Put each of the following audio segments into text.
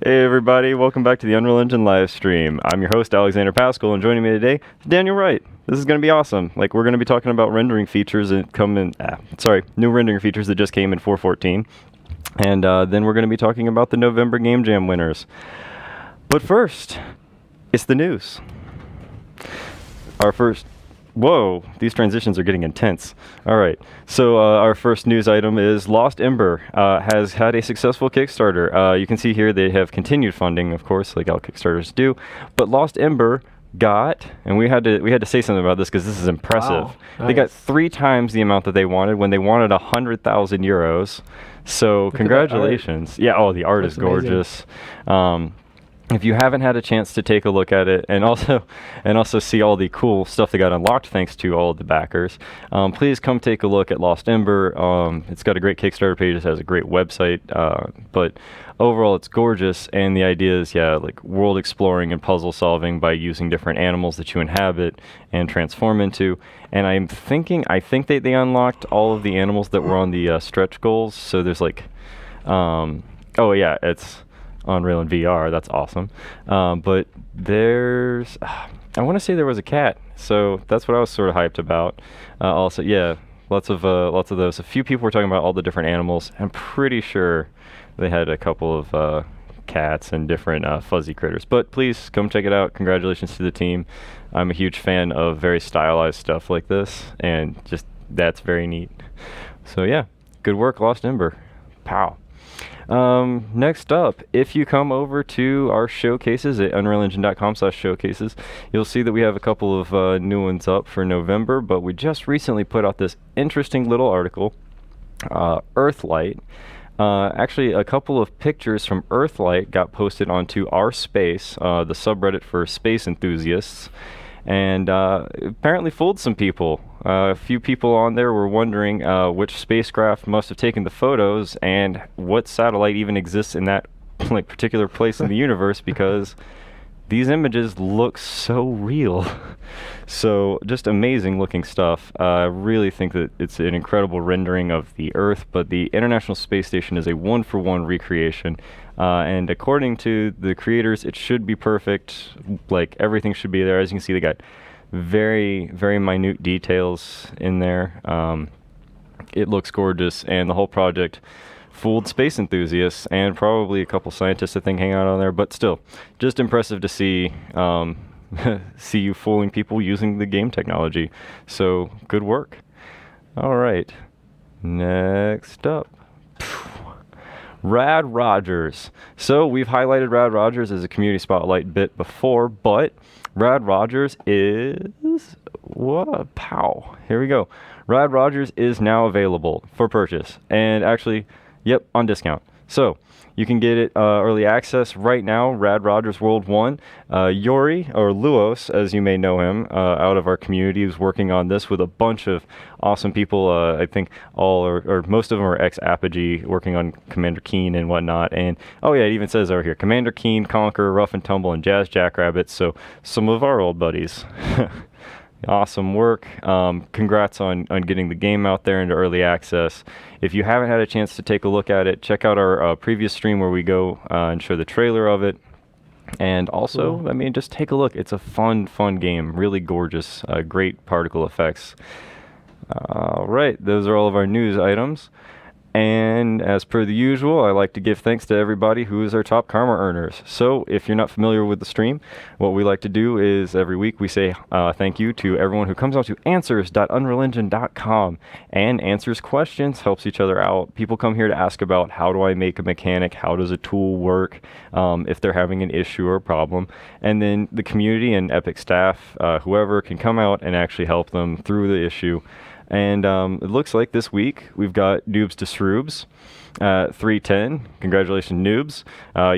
Hey everybody, welcome back to the Unreal Engine live stream. I'm your host Alexander Pascal, and joining me today is Daniel Wright. This is going to be awesome. We're going to be talking about rendering features that new rendering features that just came in 4.14. And then we're going to be talking about the November Game Jam winners. But first, it's the news. Whoa, these transitions are getting intense. All right, so our first news item is Lost Ember has had a successful Kickstarter. You can see here they have continued funding, of course, like all Kickstarters do. But Lost Ember got, and we had to say something about this because this is impressive. Wow, nice. They got 3 times the amount that they wanted when they wanted 100,000 euros. So congratulations! Yeah, the art That's is gorgeous. If you haven't had a chance to take a look at it and also see all the cool stuff that got unlocked thanks to all of the backers, please come take a look at Lost Ember. It's got a great Kickstarter page. It has a great website, but overall it's gorgeous, and the idea is like world exploring and puzzle solving by using different animals that you inhabit and transform into. And I think they unlocked all of the animals that were on the stretch goals. So there's it's Unreal in VR. That's awesome. But there's, I want to say there was a cat. So that's what I was sort of hyped about. Also, lots of those. A few people were talking about all the different animals. I'm pretty sure they had a couple of cats and different fuzzy critters. But please come check it out. Congratulations to the team. I'm a huge fan of very stylized stuff like this, and just that's very neat. So yeah, good work, Lost Ember. Pow. Next up, if you come over to our showcases at unrealengine.com/showcases, you'll see that we have a couple of new ones up for November, but we just recently put out this interesting little article, Earthlight. Actually, a couple of pictures from Earthlight got posted onto our space, the subreddit for space enthusiasts, and apparently fooled some people. A few people on there were wondering which spacecraft must have taken the photos and what satellite even exists in that particular place in the universe, because these images look so real. So just amazing looking stuff. I really think that it's an incredible rendering of the Earth, but the International Space Station is a one-for-one recreation. And according to the creators, it should be perfect. Everything should be there. As you can see, they got very, very minute details in there. It looks gorgeous, and the whole project fooled space enthusiasts and probably a couple scientists, I think, hang out on there. But still, just impressive to see see you fooling people using the game technology. So good work. All right, next up. Rad Rogers. So we've highlighted Rad Rogers as a community spotlight bit before, but Rad Rogers is here we go. Rad Rogers is now available for purchase, and actually, on discount. So you can get it early access right now. Rad Rogers World 1. Yuri, or Luos, as you may know him, out of our community, is working on this with a bunch of awesome people. I think all or most of them are ex-Apogee, working on Commander Keen and whatnot. And it even says over here, Commander Keen, Conqueror, Rough and Tumble, and Jazz Jackrabbits. So some of our old buddies. Awesome work. Congrats on getting the game out there into early access. If you haven't had a chance to take a look at it, check out our previous stream where we go and show the trailer of it. And also, cool. Just take a look. It's a fun game. Really gorgeous. Great particle effects. All right, those are all of our news items. And as per the usual, I like to give thanks to everybody who is our top karma earners. So if you're not familiar with the stream, what we like to do is every week we say thank you to everyone who comes out to answers.unrealengine.com and answers questions, helps each other out. People come here to ask about how do I make a mechanic, how does a tool work, if they're having an issue or a problem. And then the community and Epic staff, whoever, can come out and actually help them through the issue. And it looks like this week we've got Noobs to Sroobs, 310. Congratulations, Noobs.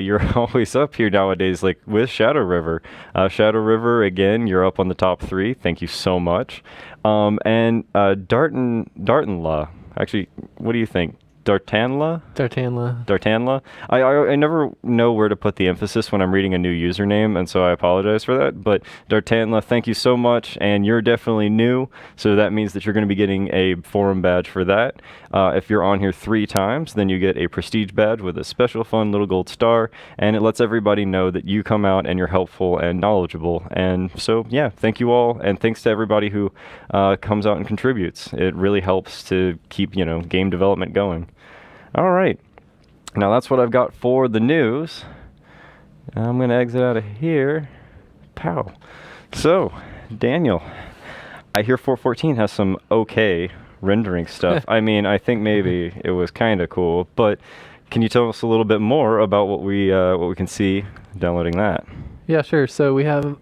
You're always up here nowadays, with Shadow River. Shadow River, again, you're up on the top 3. Thank you so much. And Dartonla. Actually, what do you think? Dartanla. Dartanla. I never know where to put the emphasis when I'm reading a new username, and so I apologize for that. But Dartanla, thank you so much, and you're definitely new, so that means that you're going to be getting a forum badge for that. If you're on here 3 times, then you get a prestige badge with a special fun little gold star, and it lets everybody know that you come out and you're helpful and knowledgeable. And so, yeah, thank you all, and thanks to everybody who comes out and contributes. It really helps to keep, game development going. All right. Now that's what I've got for the news. I'm going to exit out of here. Pow. So, Daniel, I hear 414 has some okay rendering stuff. I mean, I think maybe it was kind of cool, but can you tell us a little bit more about what we can see downloading that? Yeah, sure. So we have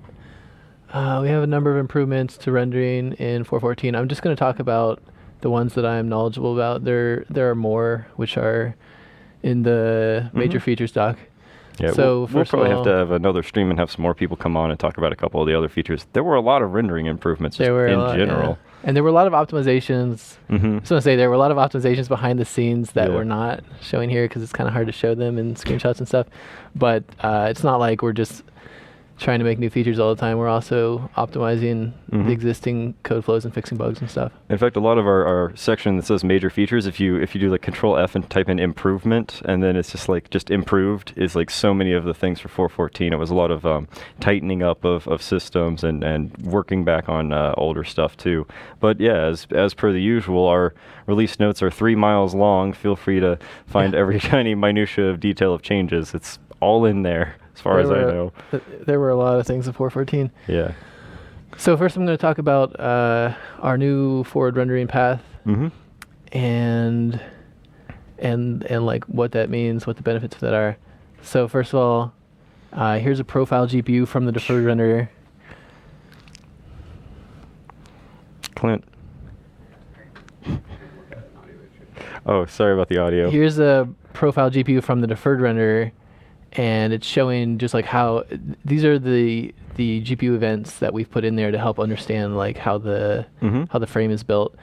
a number of improvements to rendering in 414. I'm just going to talk about the ones that I'm knowledgeable about. There are more which are in the major features doc. Yeah, so we'll probably have to have another stream and have some more people come on and talk about a couple of the other features. There were a lot of rendering improvements in general. Yeah. And there were a lot of optimizations. I was going to say there were a lot of optimizations behind the scenes that we're not showing here because it's kind of hard to show them in screenshots and stuff. But it's not like we're just trying to make new features all the time. We're also optimizing the existing code flows and fixing bugs and stuff. In fact, a lot of our section that says major features, if you do like Control F and type in improvement, and then it's just improved, is like so many of the things for 414. It was a lot of tightening up of systems and working back on older stuff too. But yeah, as per the usual, our release notes are 3 miles long. Feel free to find every tiny minutia of detail of changes. It's all in there. As far as I know. There were a lot of things in 414. Yeah. So first I'm going to talk about our new forward rendering path and like what that means, what the benefits of that are. So first of all, here's a profile GPU from the deferred renderer. Clint. Oh, sorry about the audio. Here's a profile GPU from the deferred renderer. And it's showing just like how these are the GPU events that we've put in there to help understand like how the frame is built.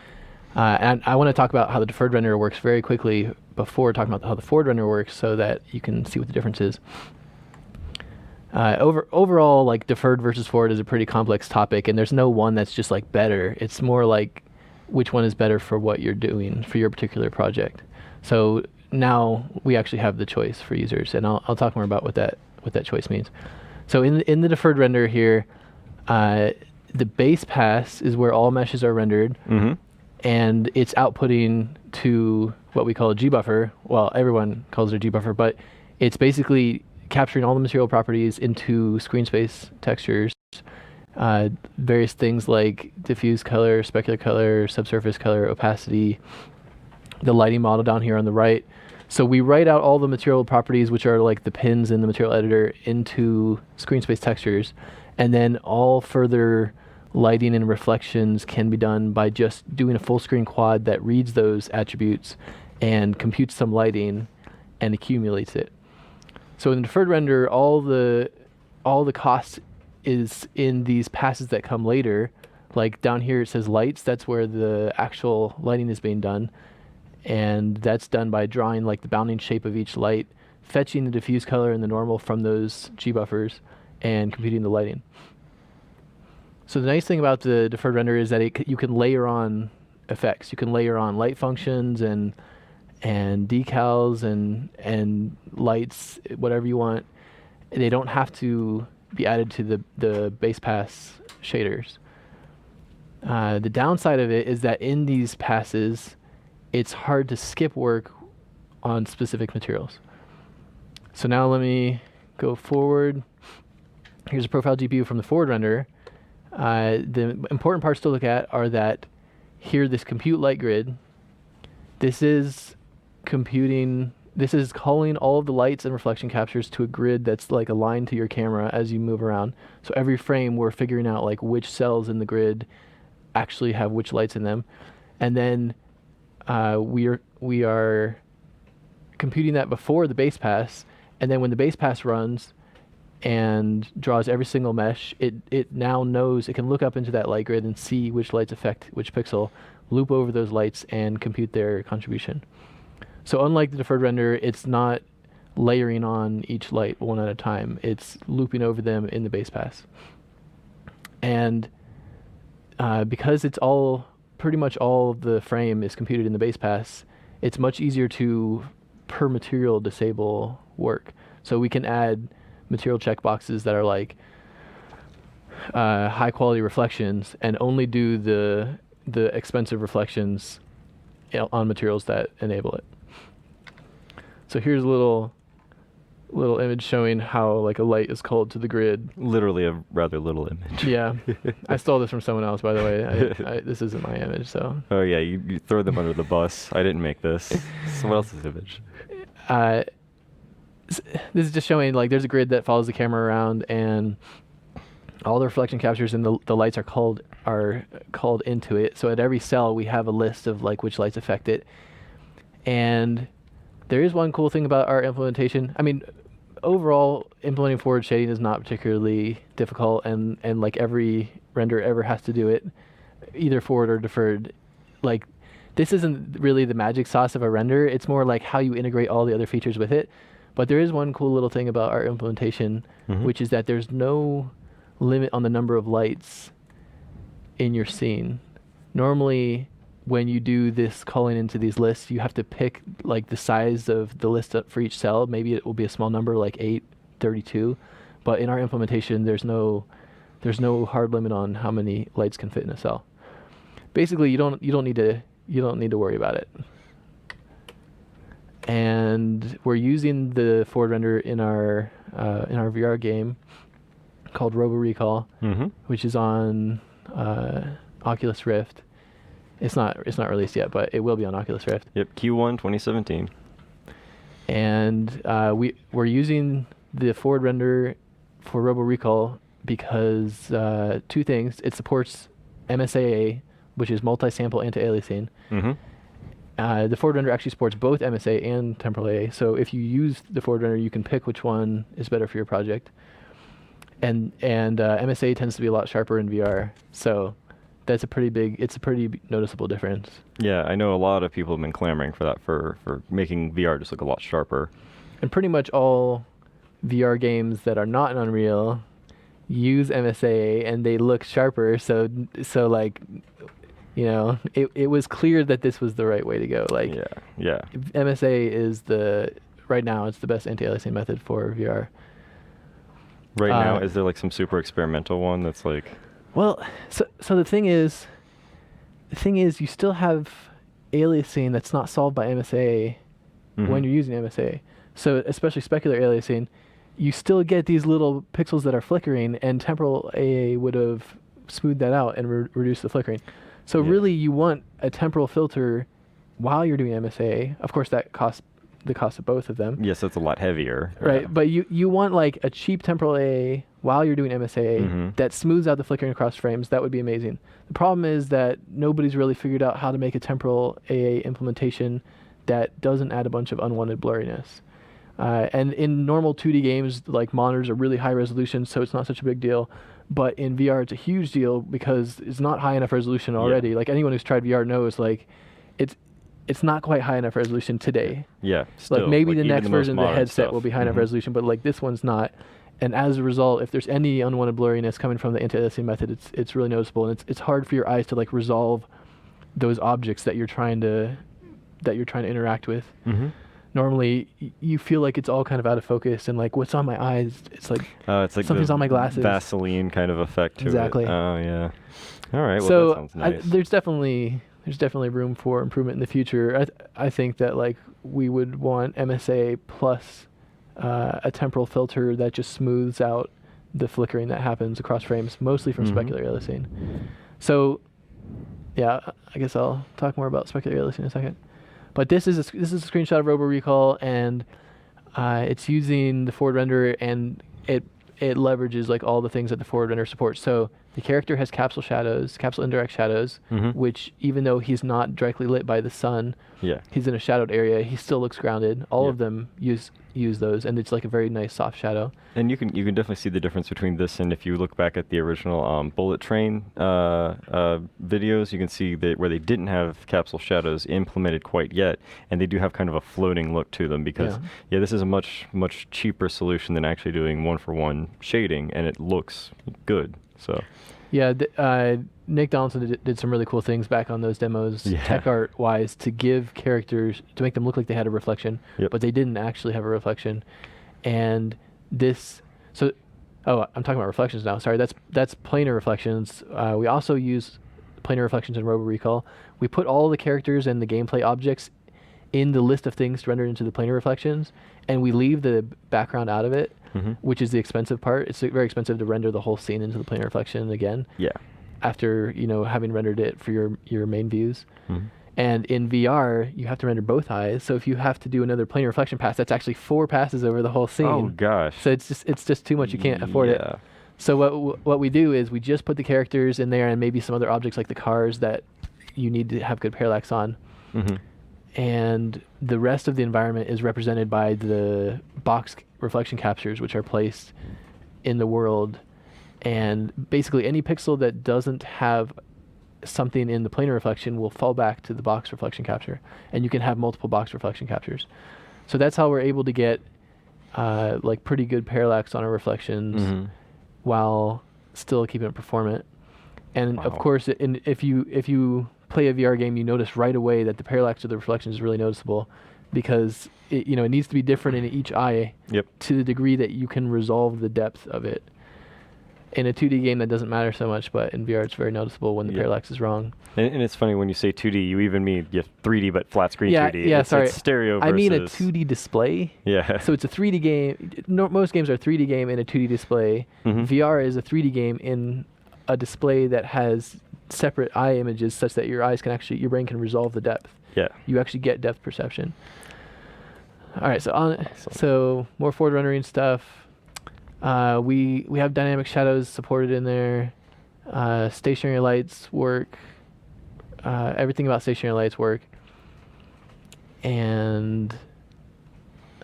And I want to talk about how the deferred renderer works very quickly before talking about how the forward renderer works, so that you can see what the difference is. Overall, like deferred versus forward is a pretty complex topic, and there's no one that's just like better. It's more like which one is better for what you're doing for your particular project. So now we actually have the choice for users, and I'll talk more about what that choice means. So in the deferred render here, the base pass is where all meshes are rendered, and it's outputting to what we call a gbuffer. Well, everyone calls it a gbuffer, but it's basically capturing all the material properties into screen space textures, various things like diffuse color, specular color, subsurface color, opacity, the lighting model down here on the right. So we write out all the material properties, which are like the pins in the material editor, into screen space textures, and then all further lighting and reflections can be done by just doing a full screen quad that reads those attributes and computes some lighting and accumulates it. So in the deferred render, all the cost is in these passes that come later. Like down here it says lights, that's where the actual lighting is being done. And that's done by drawing like the bounding shape of each light, fetching the diffuse color and the normal from those G-buffers, and computing the lighting. So the nice thing about the deferred render is that you can layer on effects. You can layer on light functions and decals and lights, whatever you want. They don't have to be added to the base pass shaders. The downside of it is that in these passes, it's hard to skip work on specific materials. So now let me go forward. Here's a profile GPU from the forward render. The important parts to look at are that here, this compute light grid, this is calling all of the lights and reflection captures to a grid that's like aligned to your camera as you move around. So every frame we're figuring out like which cells in the grid actually have which lights in them. And then we are computing that before the base pass, and then when the base pass runs and draws every single mesh, it now knows, it can look up into that light grid and see which lights affect which pixel, loop over those lights and compute their contribution. So unlike the deferred render, it's not layering on each light one at a time. It's looping over them in the base pass. And because it's all pretty much all of the frame is computed in the base pass, it's much easier to per material disable work. So we can add material checkboxes that are like high quality reflections and only do the expensive reflections on materials that enable it. So here's a little image showing how like a light is called to the grid. Literally a rather little image. Yeah, I stole this from someone else, by the way. This isn't my image, so. Oh yeah, you throw them under the bus. I didn't make this. Someone else's image. This is just showing like there's a grid that follows the camera around, and all the reflection captures and the lights are called into it. So at every cell we have a list of like which lights affect it. And there is one cool thing about our implementation. I mean, overall, implementing forward shading is not particularly difficult, and like every render ever has to do it, either forward or deferred. Like, this isn't really the magic sauce of a render. It's more like how you integrate all the other features with it. But there is one cool little thing about our implementation, which is that there's no limit on the number of lights in your scene. Normally, when you do this calling into these lists, you have to pick like the size of the list for each cell. Maybe it will be a small number like 8, 32. But in our implementation, there's no hard limit on how many lights can fit in a cell. Basically, you don't need to worry about it. And we're using the forward render in our VR game called Robo Recall, which is on Oculus Rift. It's not released yet, but it will be on Oculus Rift. Yep, Q1 2017. And we're using the forward render for Robo Recall because two things. It supports MSAA, which is multi-sample anti-aliasing. The forward render actually supports both MSA and temporal AA. So if you use the forward render, you can pick which one is better for your project. And MSA tends to be a lot sharper in VR. So it's a pretty noticeable difference. Yeah, I know a lot of people have been clamoring for that, for making VR just look a lot sharper. And pretty much all VR games that are not in Unreal use MSA and they look sharper. So like, you know, it was clear that this was the right way to go. Like, yeah. MSA is right now it's the best anti-aliasing method for VR. Right now, is there like some super experimental one that's like? Well, so the thing is, you still have aliasing that's not solved by MSA when you're using MSA. So especially specular aliasing, you still get these little pixels that are flickering, and temporal AA would have smoothed that out and reduced the flickering. So really, you want a temporal filter while you're doing MSA. Of course, that costs the cost of both of them. Yes, that's a lot heavier. Right, yeah. But you want like a cheap temporal AA while you're doing MSA that smooths out the flickering across frames. That would be amazing. The problem is that nobody's really figured out how to make a temporal AA implementation that doesn't add a bunch of unwanted blurriness. And in normal 2D games, like monitors are really high resolution, so it's not such a big deal. But in VR, it's a huge deal because it's not high enough resolution already. Yeah. Like anyone who's tried VR knows, like it's not quite high enough resolution today. Yeah. Still, like maybe the next version of the headset will be high enough resolution, but like this one's not. And as a result, if there's any unwanted blurriness coming from the anti-aliasing method, it's really noticeable, and it's hard for your eyes to like resolve those objects that you're trying to interact with. Normally you feel like it's all kind of out of focus, and like what's on my eyes, it's like something's on my glasses. Vaseline kind of effect to exactly. it. Oh yeah. All right. Well, so that sounds nice. There's definitely room for improvement in the future. I think that like we would want MSA plus a temporal filter that just smooths out the flickering that happens across frames, mostly from specular aliasing. So yeah, I guess I'll talk more about specular aliasing in a second. But this is a screenshot of Robo Recall, and it's using the forward render, and it leverages like all the things that the forward render supports. So The character has capsule indirect shadows, which even though he's not directly lit by the sun, Yeah. he's in a shadowed area, he still looks grounded. All Yep. of them use those, and it's like a very nice soft shadow. And you can definitely see the difference between this and if you look back at the original Bullet Train videos, you can see that where they didn't have capsule shadows implemented quite yet, and they do have kind of a floating look to them because this is a much cheaper solution than actually doing one-for-one shading, and it looks good. So. Yeah, Nick Donaldson did some really cool things back on those demos, tech art wise, to give characters, to make them look like they had a reflection, but they didn't actually have a reflection. And this, I'm talking about reflections now. Sorry, that's planar reflections. We also use planar reflections in Robo Recall. We put all the characters and the gameplay objects in the list of things rendered into the planar reflections, and we leave the background out of it, which is the expensive part. It's very expensive to render the whole scene into the planar reflection again. Yeah. After having rendered it for your main views. And in VR, you have to render both eyes. So if you have to do another planar reflection pass, that's actually 4 passes over the whole scene. Oh gosh. So it's just too much. You can't afford it. So what we do is we just put the characters in there and maybe some other objects like the cars that you need to have good parallax on. And the rest of the environment is represented by the box reflection captures, which are placed in the world. And basically any pixel that doesn't have something in the planar reflection will fall back to the box reflection capture. And you can have multiple box reflection captures. So that's how we're able to get like pretty good parallax on our reflections while still keeping it performant. And of course, if you play a VR game, you notice right away that the parallax of the reflection is really noticeable because it needs to be different in each eye to the degree that you can resolve the depth of it. In a 2D game, that doesn't matter so much, but in VR, it's very noticeable when the parallax is wrong. And it's funny when you say 2D, you even mean 3D, but flat screen 2D. Yeah, sorry. It's stereo versus... I mean a 2D display. Yeah. So it's a 3D game. Most games are a 3D game in a 2D display. VR is a 3D game in a display that has separate eye images such that your brain can resolve the depth. Yeah. You actually get depth perception. All right, so more forward rendering stuff. We have dynamic shadows supported in there. Stationary lights work. Everything about stationary lights work. And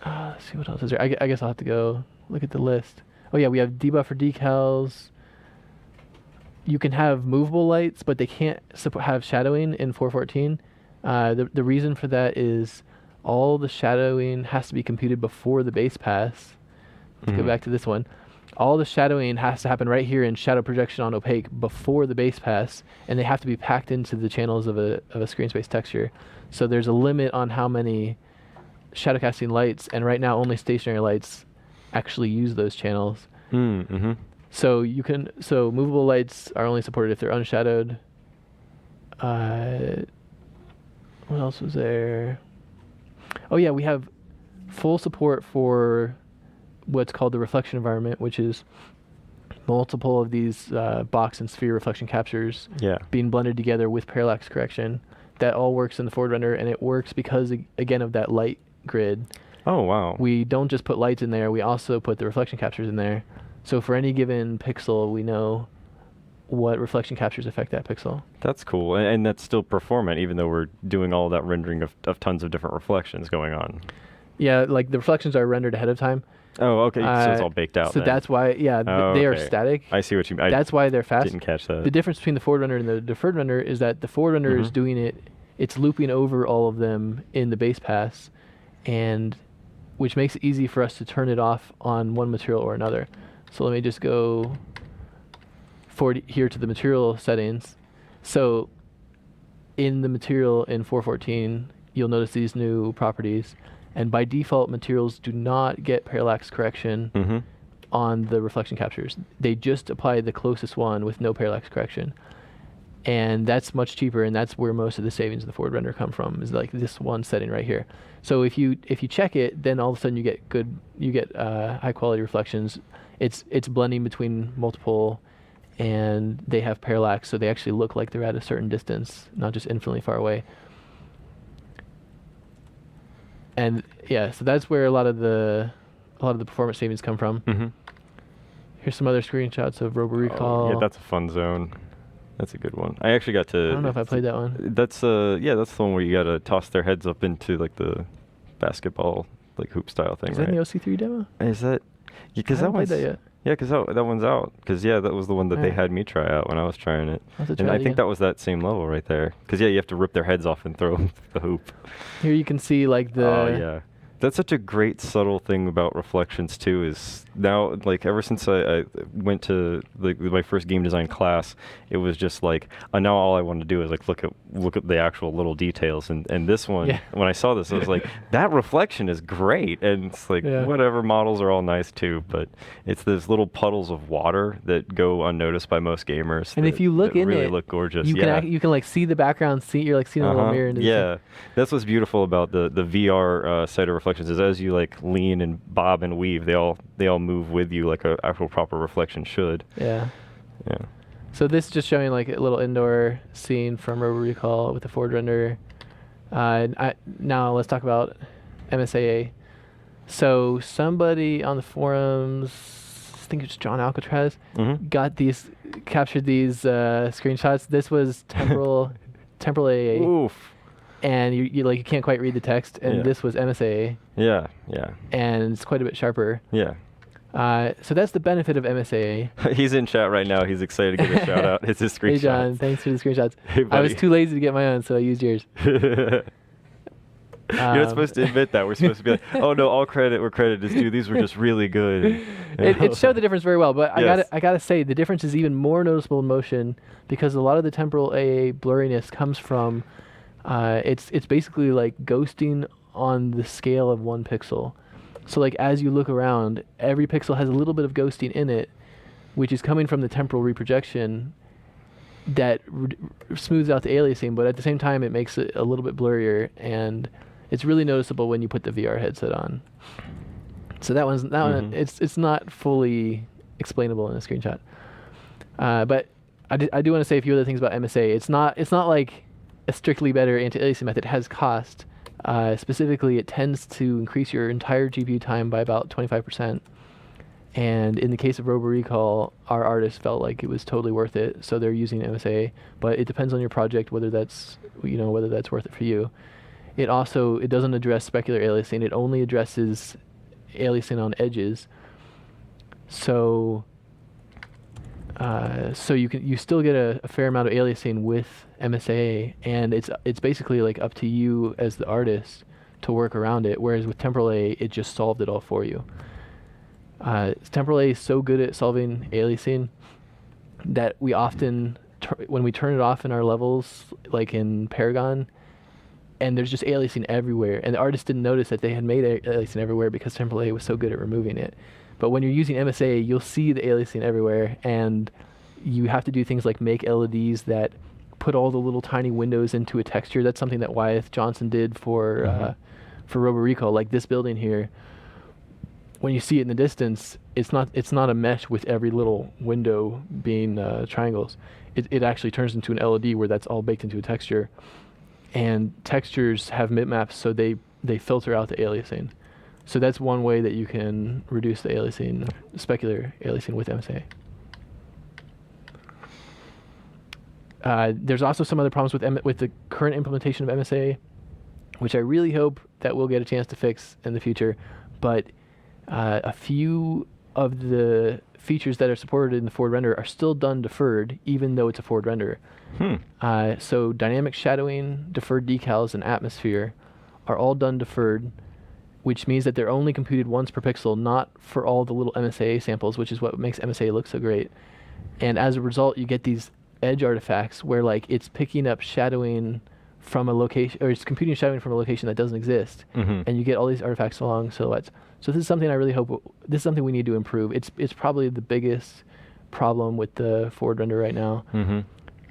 let's see what else is there. I guess I'll have to go look at the list. Oh yeah, we have debuffer decals. You can have movable lights, but they can't have shadowing in 414. The reason for that is all the shadowing has to be computed before the base pass. Let's go back to this one. All the shadowing has to happen right here in shadow projection on opaque before the base pass, and they have to be packed into the channels of a screen space texture. So there's a limit on how many shadow casting lights, and right now only stationary lights actually use those channels. So movable lights are only supported if they're unshadowed. What else was there? Oh yeah, we have full support for what's called the reflection environment, which is multiple of these box and sphere reflection captures being blended together with parallax correction. That all works in the forward render, and it works because, again, of that light grid. Oh, wow. We don't just put lights in there, we also put the reflection captures in there. So for any given pixel, we know what reflection captures affect that pixel. That's cool, and that's still performant, even though we're doing all that rendering of tons of different reflections going on. Yeah, like the reflections are rendered ahead of time. Oh, okay, so it's all baked out. So then. that's why, they are static. I see what you mean. That's why they're fast. Didn't catch that. The difference between the forward render and the deferred render is that the forward render is doing it's looping over all of them in the base pass, and which makes it easy for us to turn it off on one material or another. So let me just go forward here to the material settings. So in the material in 414, you'll notice these new properties. And by default, materials do not get parallax correction on the reflection captures. They just apply the closest one with no parallax correction. And that's much cheaper, and that's where most of the savings of the forward render come from, is like this one setting right here. So if you check it, then all of a sudden you get high quality reflections. It's blending between multiple, and they have parallax, so they actually look like they're at a certain distance, not just infinitely far away. And yeah, so that's where a lot of the performance savings come from. Here's some other screenshots of Robo Recall. Yeah, that's a fun zone. That's a good one. I actually got to. I don't know if I played that one. That's yeah, that's the one where you gotta toss their heads up into like the basketball like hoop style thing. Is that right? in the OC3 demo? Is that? Yeah, I because that haven't played one's. that yet. Yeah, because that one's out. Because yeah, that was the one that they Alright. had me try out when I was trying it. I'll have to And try I it think again. that was that same level right there. Because yeah, you have to rip their heads off and throw them through the hoop. Here you can see like the. Oh yeah, that's such a great subtle thing about reflections too. Is now like ever since I went to like my first game design class, it was just like now all I want to do is like look at the actual little details. And this one, Yeah. when I saw this, I was like, that reflection is great. And it's like Yeah. whatever models are all nice too, but it's those little puddles of water that go unnoticed by most gamers. And if you look in really it, look gorgeous. you yeah. can you can like see the background. You're like seeing a little mirror. Into the Yeah, thing. that's what's beautiful about the VR side of reflections is as you like lean and bob and weave, they all move with you like a actual proper reflection should. Yeah. Yeah. So this is just showing like a little indoor scene from Robo Recall with the forward render. Now let's talk about MSAA. So somebody on the forums, I think it's John Alcatraz, captured these screenshots. This was temporal AA, Oof. and you can't quite read the text. And Yeah. this was MSAA, Yeah. and it's quite a bit sharper. Yeah. So that's the benefit of MSAA. He's in chat right now. He's excited to get a shout out. It's his screenshot. Hey John, thanks for the screenshots. Hey, I was buddy. too lazy to get my own, so I used yours. You're not supposed to admit that. We're supposed to be like, oh no, all credit where credit is due. These were just really good. It showed the difference very well, but Yes. I gotta say the difference is even more noticeable in motion because a lot of the temporal AA blurriness comes from it's basically like ghosting on the scale of 1 pixel. So like as you look around, every pixel has a little bit of ghosting in it, which is coming from the temporal reprojection that smooths out the aliasing, but at the same time it makes it a little bit blurrier, and it's really noticeable when you put the VR headset on. So that one, it's not fully explainable in a screenshot. But I do want to say a few other things about MSA. It's not like a strictly better anti-aliasing method. It has cost. Specifically, it tends to increase your entire GPU time by about 25%. And in the case of Robo Recall, our artists felt like it was totally worth it, so they're using MSA. But it depends on your project whether that's worth it for you. It doesn't address specular aliasing. It only addresses aliasing on edges. So you still get a fair amount of aliasing with MSA, and it's basically like up to you as the artist to work around it. Whereas with Temporal A, it just solved it all for you. Temporal A is so good at solving aliasing that we often, when we turn it off in our levels, like in Paragon, and there's just aliasing everywhere, and the artist didn't notice that they had made aliasing everywhere because Temporal A was so good at removing it. But when you're using MSA, you'll see the aliasing everywhere, and you have to do things like make LEDs that put all the little tiny windows into a texture. That's something that Wyeth Johnson did for Robo Recall. Like this building here, when you see it in the distance, it's not a mesh with every little window being triangles. It actually turns into an LED where that's all baked into a texture. And textures have bitmaps, so they filter out the aliasing. So that's one way that you can reduce the aliasing, specular aliasing with MSA. There's also some other problems with the current implementation of MSA, which I really hope that we'll get a chance to fix in the future. But a few of the features that are supported in the forward render are still done deferred, even though it's a forward render. So dynamic shadowing, deferred decals, and atmosphere are all done deferred, which means that they're only computed once per pixel, not for all the little MSA samples, which is what makes MSA look so great. And as a result, you get these edge artifacts where like it's picking up shadowing from a location, or it's computing shadowing from a location that doesn't exist, and you get all these artifacts along silhouettes. So this is something I really hope, this is something we need to improve. It's probably the biggest problem with the forward render right now.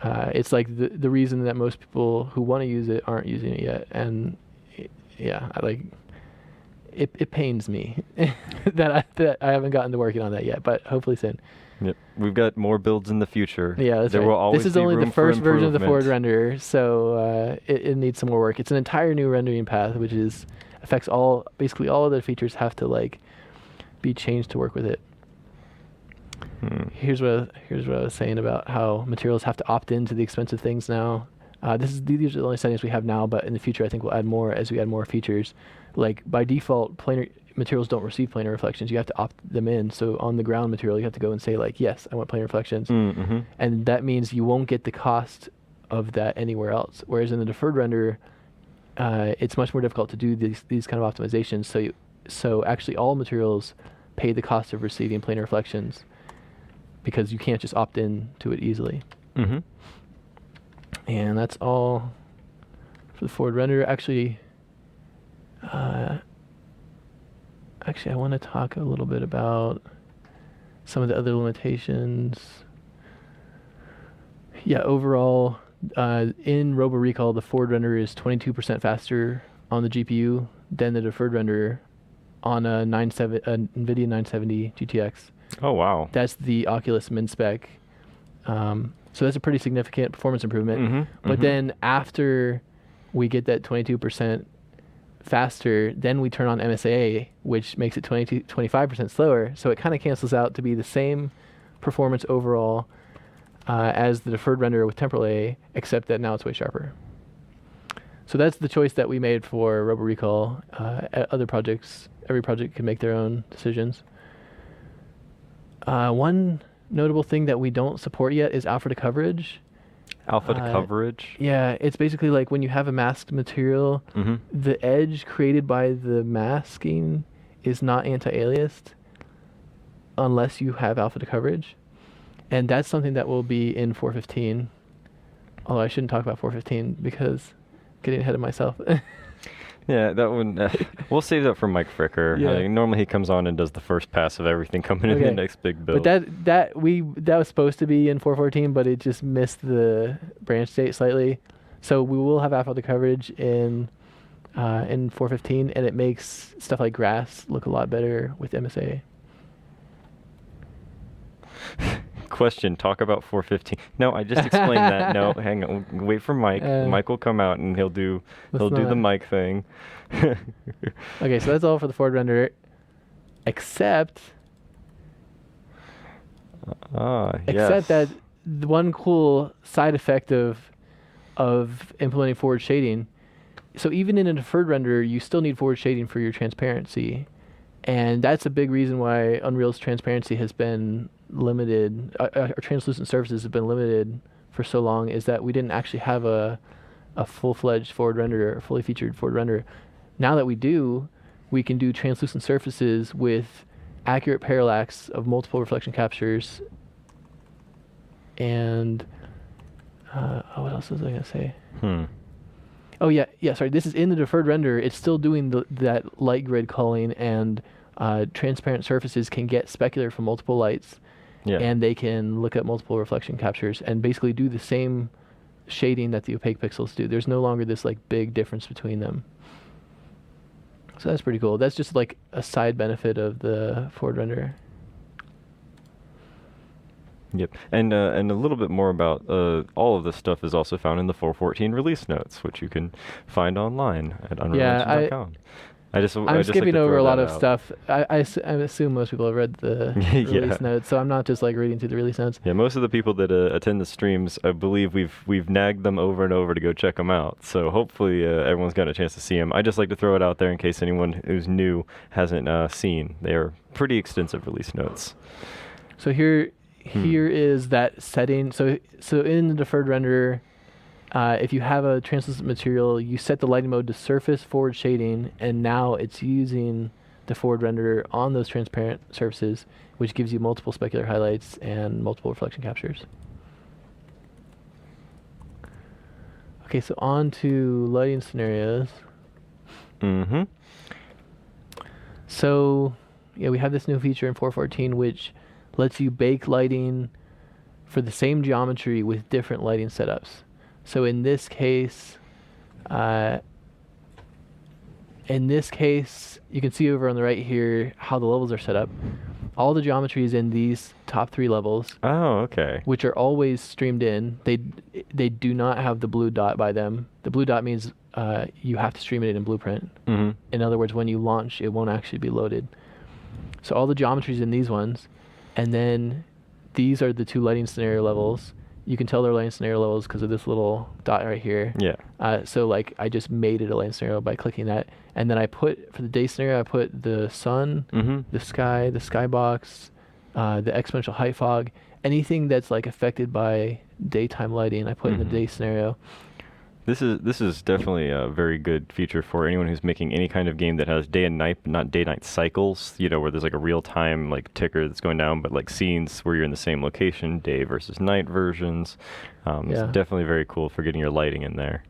It's like the reason that most people who want to use it aren't using it yet. And it pains me that I haven't gotten to working on that yet, but hopefully soon. Yep. We've got more builds in the future. Yeah, that's there right. will always This is be only room the for first version of the forward improvement. render, so it needs some more work. It's an entire new rendering path, which affects basically all of the features have to like be changed to work with it. Here's what I was saying about how materials have to opt into the expensive things now. These are the only settings we have now, but in the future I think we'll add more as we add more features. Like by default, planar materials don't receive planar reflections. You have to opt them in. So on the ground material, you have to go and say like, yes, I want planar reflections, and that means you won't get the cost of that anywhere else. Whereas in the deferred render, it's much more difficult to do these kind of optimizations. So actually all materials pay the cost of receiving planar reflections because you can't just opt in to it easily. And that's all for the forward render. Actually, I want to talk a little bit about some of the other limitations. Yeah, overall, in Robo Recall, the forward render is 22% faster on the GPU than the deferred render on a NVIDIA 970 GTX. Oh, wow. That's the Oculus min spec. So that's a pretty significant performance improvement. But then after we get that 22% faster, then we turn on MSAA, which makes it 25% slower. So it kind of cancels out to be the same performance overall as the deferred render with temporal A, except that now it's way sharper. So that's the choice that we made for Robo Recall. Other projects, every project can make their own decisions. One notable thing that we don't support yet is alpha to coverage. Alpha to coverage? Yeah, it's basically like when you have a masked material, the edge created by the masking is not anti-aliased unless you have alpha to coverage. And that's something that will be in 4.15. Although I shouldn't talk about 4.15 because I'm getting ahead of myself. Yeah, that one. We'll save that for Mike Fricker. Yeah. Normally he comes on and does the first pass of everything coming in the next big build. But that was supposed to be in 4.14, but it just missed the branch state slightly. So we will have alpha to coverage in 4.15, and it makes stuff like grass look a lot better with MSA. Question, talk about 4.15. No, I just explained that. No, hang on. Wait for Mike. Mike will come out and he'll do the mic thing. Okay, so that's all for the forward render, except that the one cool side effect of implementing forward shading. So even in a deferred render, you still need forward shading for your transparency, and that's a big reason why Unreal's transparency has been limited. Our translucent surfaces have been limited for so long, is that we didn't actually have a full-fledged forward render, a fully featured forward render. Now that we do, we can do translucent surfaces with accurate parallax of multiple reflection captures. And what else was I gonna say? Oh yeah, sorry. This is in the deferred render. It's still doing that light grid culling, and transparent surfaces can get specular from multiple lights. Yeah. And they can look at multiple reflection captures and basically do the same shading that the opaque pixels do. There's no longer this like big difference between them. So that's pretty cool. That's just like a side benefit of the forward render. Yep, and a little bit more about all of this stuff is also found in the 4.14 release notes, which you can find online at unrealengine.com. I'm skipping over a lot of stuff. I assume most people have read the release notes, so I'm not just like reading through the release notes. Yeah, most of the people that attend the streams, I believe we've nagged them over and over to go check them out. So hopefully everyone's got a chance to see them. I just like to throw it out there in case anyone who's new hasn't seen. They are pretty extensive release notes. So here is that setting. So in the deferred render, if you have a translucent material, you set the lighting mode to surface forward shading, and now it's using the forward render on those transparent surfaces, which gives you multiple specular highlights and multiple reflection captures. Okay, so on to lighting scenarios. So yeah, we have this new feature in 4.14 which lets you bake lighting for the same geometry with different lighting setups. So in this case, you can see over on the right here how the levels are set up. All the geometry is in these top 3 levels. Oh, okay. Which are always streamed in. They do not have the blue dot by them. The blue dot means you have to stream it in Blueprint. In other words, when you launch, it won't actually be loaded. So all the geometry is in these ones, and then these are the two lighting scenario levels. You can tell they're lighting scenario levels because of this little dot right here. Yeah. So like I just made it a lighting scenario by clicking that, and then I put for the day scenario I put the sun, the skybox, the exponential height fog, anything that's like affected by daytime lighting. I put in the day scenario. This is definitely a very good feature for anyone who's making any kind of game that has day and night, but not day-night cycles. You know, where there's like a real-time like ticker that's going down, but like scenes where you're in the same location, day versus night versions. It's definitely very cool for getting your lighting in there.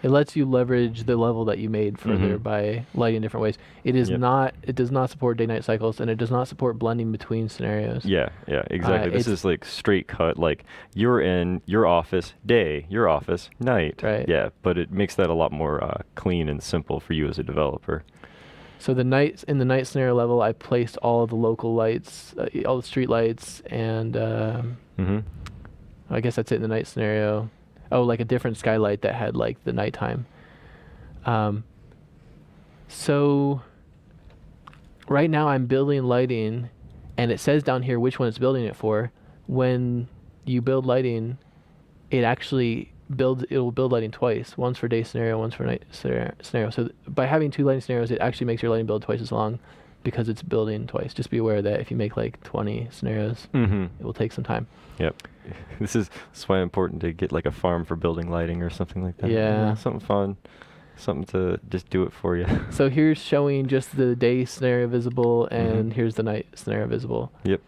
It lets you leverage the level that you made further by lighting different ways. It is not. It does not support day-night cycles, and it does not support blending between scenarios. Yeah, exactly. This is like straight cut. Like you're in your office day, your office night. Right. Yeah, but it makes that a lot more clean and simple for you as a developer. So in the night scenario level, I placed all of the local lights, all the street lights, and I guess that's it in the night scenario. Oh, like a different skylight that had like the nighttime. So right now I'm building lighting, and it says down here which one it's building it for. When you build lighting, it will build lighting twice. Once for day scenario, once for night scenario. So by having two lighting scenarios, it actually makes your lighting build twice as long because it's building twice. Just be aware of that if you make like 20 scenarios, it will take some time. Yep. This is why it's important to get like a farm for building lighting or something like that. Yeah. Something fun. Something to just do it for you. So here's showing just the day scenario visible, and here's the night scenario visible. Yep.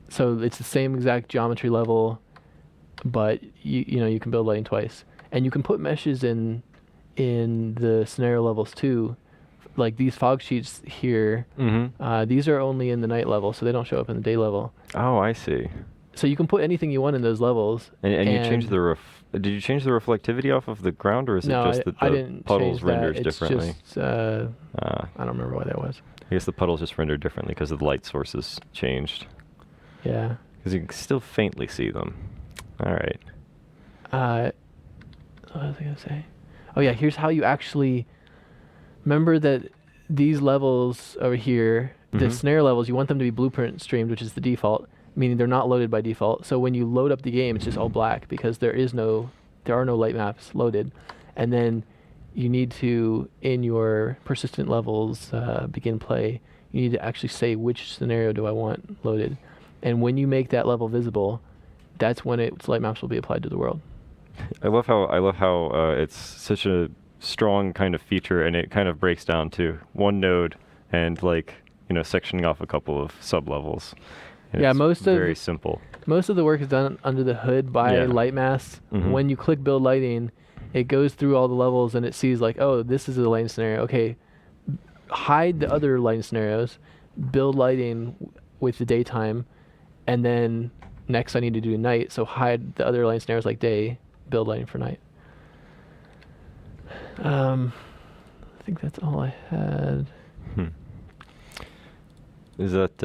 So it's the same exact geometry level, but you can build lighting twice. And you can put meshes in the scenario levels too. Like these fog sheets here, these are only in the night level, so they don't show up in the day level. Oh, I see. So you can put anything you want in those levels. And you change the did you change the reflectivity off of the ground, or is it just that the puddles renders differently? Just, I don't remember why that was. I guess the puddles just render differently because the light sources changed. Yeah. Because you can still faintly see them. All right. What was I gonna say? Oh yeah, here's how you actually. Remember that these levels over here, the scenario levels, you want them to be blueprint streamed, which is the default, meaning they're not loaded by default. So when you load up the game, it's just all black because there are no light maps loaded. And then you need to, in your persistent levels begin play, you need to actually say which scenario do I want loaded. And when you make that level visible, that's when its light maps will be applied to the world. I love how it's such a strong kind of feature, and it kind of breaks down to one node and sectioning off a couple of sub levels. Yeah, very simple. Most of the work is done under the hood by light mass. When you click build lighting, it goes through all the levels and it sees like, oh, this is the lighting scenario. Okay, hide the other lighting scenarios, build lighting with the daytime, and then next I need to do night. So hide the other lighting scenarios like day, build lighting for night. I think that's all I had. Is that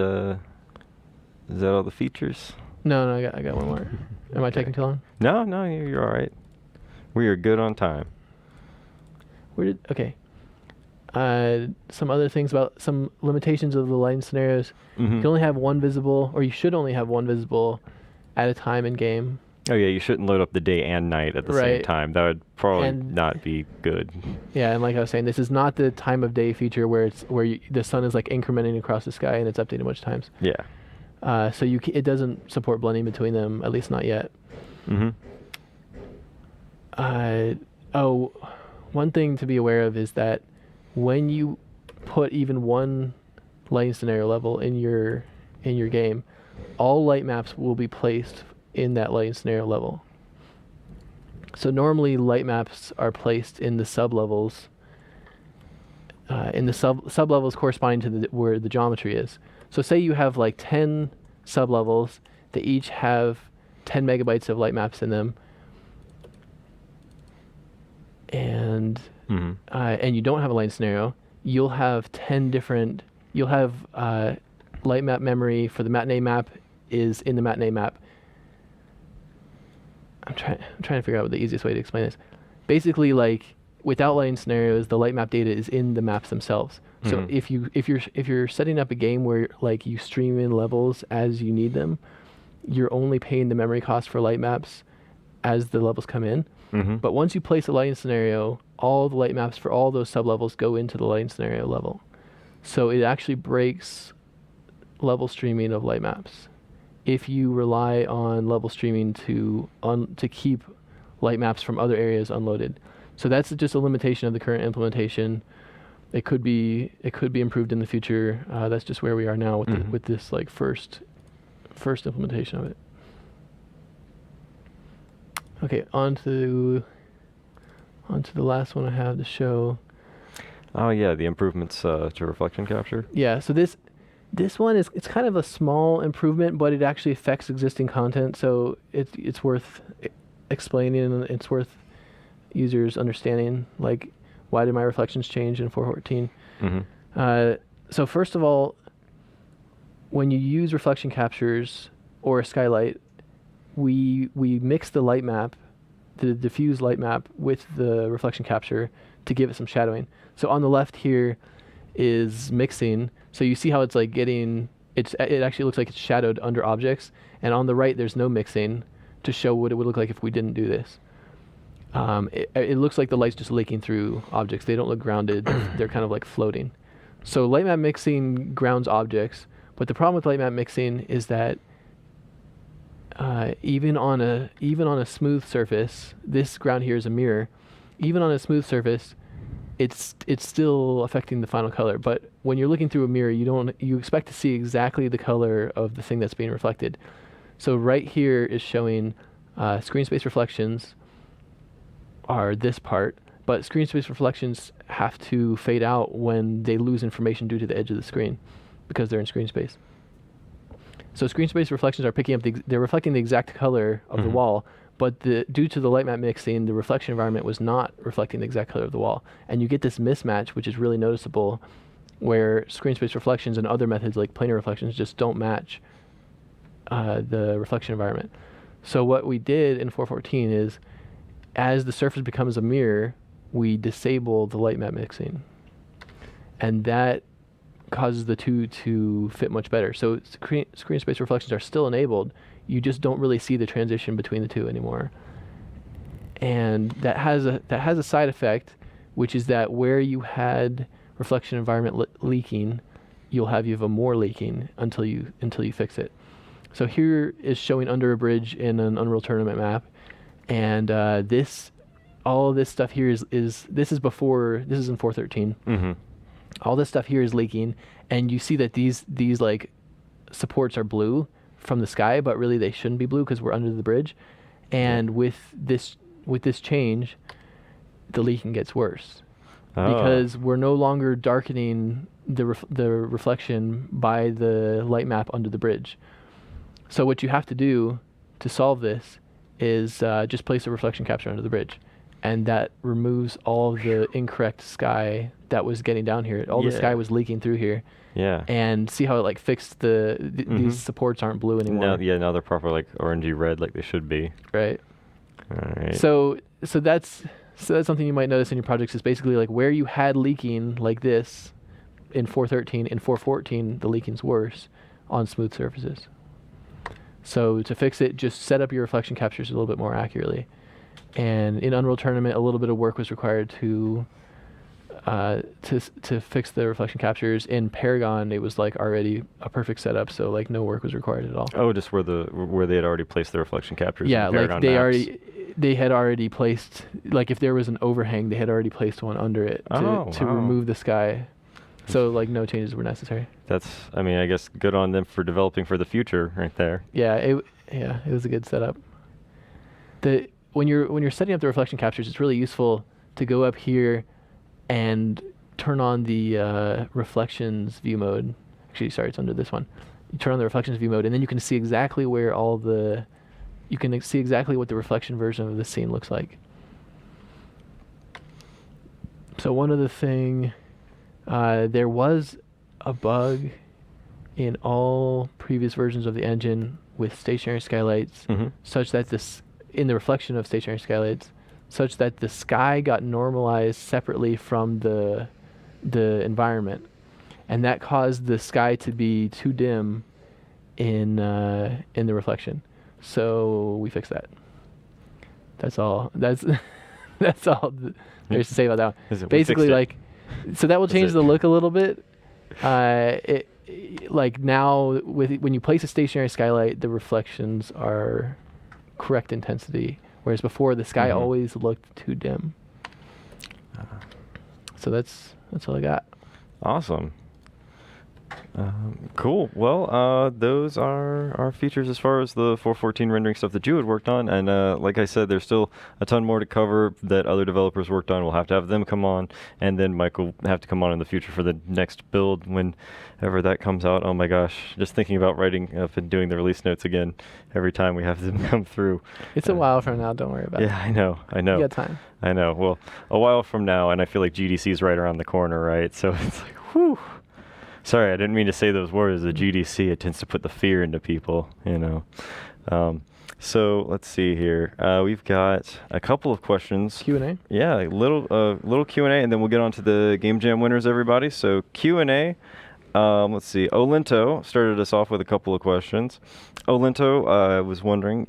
all the features? No, I got one more. Am I taking too long? No, you're all right. We are good on time. Okay. Some other things about some limitations of the lighting scenarios. You can only have one visible, or you should only have one visible at a time in game. Oh yeah, you shouldn't load up the day and night at the same time. That would probably not be good. Yeah, and like I was saying, this is not the time of day feature where the sun is like incrementing across the sky and it's updated a bunch of times. Yeah. So it doesn't support blending between them, at least not yet. One thing to be aware of is that when you put even one lighting scenario level in your game, all light maps will be placed in that lighting scenario level. So normally light maps are placed in the sub levels, in the sub levels corresponding to where the geometry is. So say you have like 10 sub levels, they each have 10 megabytes of light maps in them, and you don't have a lighting scenario, you'll have light map memory for the matinee map is in the matinee map. I'm trying to figure out what the easiest way to explain this. Basically, like without lighting scenarios, the light map data is in the maps themselves. So Mhm. if you're setting up a game where like you stream in levels as you need them, you're only paying the memory cost for light maps as the levels come in. Mhm. But once you place a lighting scenario, all the light maps for all those sub-levels go into the lighting scenario level. So it actually breaks level streaming of light maps. If you rely on level streaming to keep light maps from other areas unloaded. So that's just a limitation of the current implementation. It could be improved in the future. That's just where we are now with Mhm. with this like first implementation of it. Okay, on to the last one I have to show. Oh yeah, the improvements to reflection capture. Yeah, so this one it's kind of a small improvement, but it actually affects existing content, so it's worth explaining, and it's worth users understanding, like, why did my reflections change in 414? Mhm. So first of all, when you use reflection captures or a skylight, we mix the light map, the diffuse light map, with the reflection capture to give it some shadowing. So on the left here is mixing. So you see how it's like it actually looks like it's shadowed under objects. And on the right, there's no mixing to show what it would look like if we didn't do this. It looks like the light's just leaking through objects. They don't look grounded. They're kind of like floating. So light map mixing grounds objects. But the problem with light map mixing is that even on a smooth surface, this ground here is a mirror. Even on a smooth surface, it's still affecting the final color. But when you're looking through a mirror, you expect to see exactly the color of the thing that's being reflected. So right here is showing screen space reflections are this part, but screen space reflections have to fade out when they lose information due to the edge of the screen because they're in screen space. So screen space reflections are picking up they're reflecting the exact color of the wall, but due to the light map mixing, the reflection environment was not reflecting the exact color of the wall. And you get this mismatch, which is really noticeable, where screen space reflections and other methods like planar reflections just don't match the reflection environment. So what we did in 414 is, as the surface becomes a mirror, we disable the light map mixing. And that causes the two to fit much better. So screen space reflections are still enabled. You just don't really see the transition between the two anymore. And that has a side effect, which is that where you had reflection environment leaking, you'll have even more leaking until you fix it. So here is showing under a bridge in an Unreal Tournament map, and all this stuff here is this is in 413. Mhm. All this stuff here is leaking, and you see that these like supports are blue from the sky, but really they shouldn't be blue because we're under the bridge. And with this change, the leaking gets worse because we're no longer darkening the reflection by the light map under the bridge. So what you have to do to solve this is just place a reflection capture under the bridge, and that removes all of the incorrect sky that was getting down here. All the sky was leaking through here. Yeah. And see how it like fixed these supports aren't blue anymore. Now they're proper like orangey red like they should be. Right. All right. So that's something you might notice in your projects is basically like where you had leaking like this in 413, in 414 the leaking's worse on smooth surfaces. So to fix it, just set up your reflection captures a little bit more accurately. And in Unreal Tournament, a little bit of work was required to fix the reflection captures. In Paragon, it was like already a perfect setup, so like no work was required at all. Oh, just where they had already placed the reflection captures. Yeah, in the Paragon like maps. they had already placed, like if there was an overhang, they had already placed one under it to remove the sky. So like no changes were necessary. I guess good on them for developing for the future right there. Yeah, it was a good setup. When you're setting up the reflection captures, it's really useful to go up here and turn on the reflections view mode. Actually, sorry, it's under this one. You turn on the reflections view mode, and then you can see exactly where you can see exactly what the reflection version of the scene looks like. So one other thing, there was a bug in all previous versions of the engine with stationary skylights, such that in the reflection of stationary skylights, such that the sky got normalized separately from the environment. and that caused the sky to be too dim in the reflection. So we fixed that. That's all. That's that's all there's to say about that one. Basically, like, so that will change the look a little bit. Like now, when you place a stationary skylight, the reflections are correct intensity, whereas before the sky always looked too dim. So that's all I got. Awesome. Cool. Well, those are our features as far as the 4.14 rendering stuff that you had worked on. And like I said, there's still a ton more to cover that other developers worked on. We'll have to have them come on, and then Mike will have to come on in the future for the next build whenever that comes out. Oh my gosh, just thinking about writing up and doing the release notes again every time we have them come through. It's a while from now. Don't worry about it. Yeah, I know. You got time. I know. Well, a while from now, and I feel like GDC is right around the corner, right? So it's like, whew. Sorry, I didn't mean to say those words. The GDC, it tends to put the fear into people, you know. So let's see here. We've got a couple of questions. Q&A? Yeah, a little Q&A, and then we'll get on to the Game Jam winners, everybody. So Q&A. Let's see. Olinto started us off with a couple of questions. Olinto was wondering,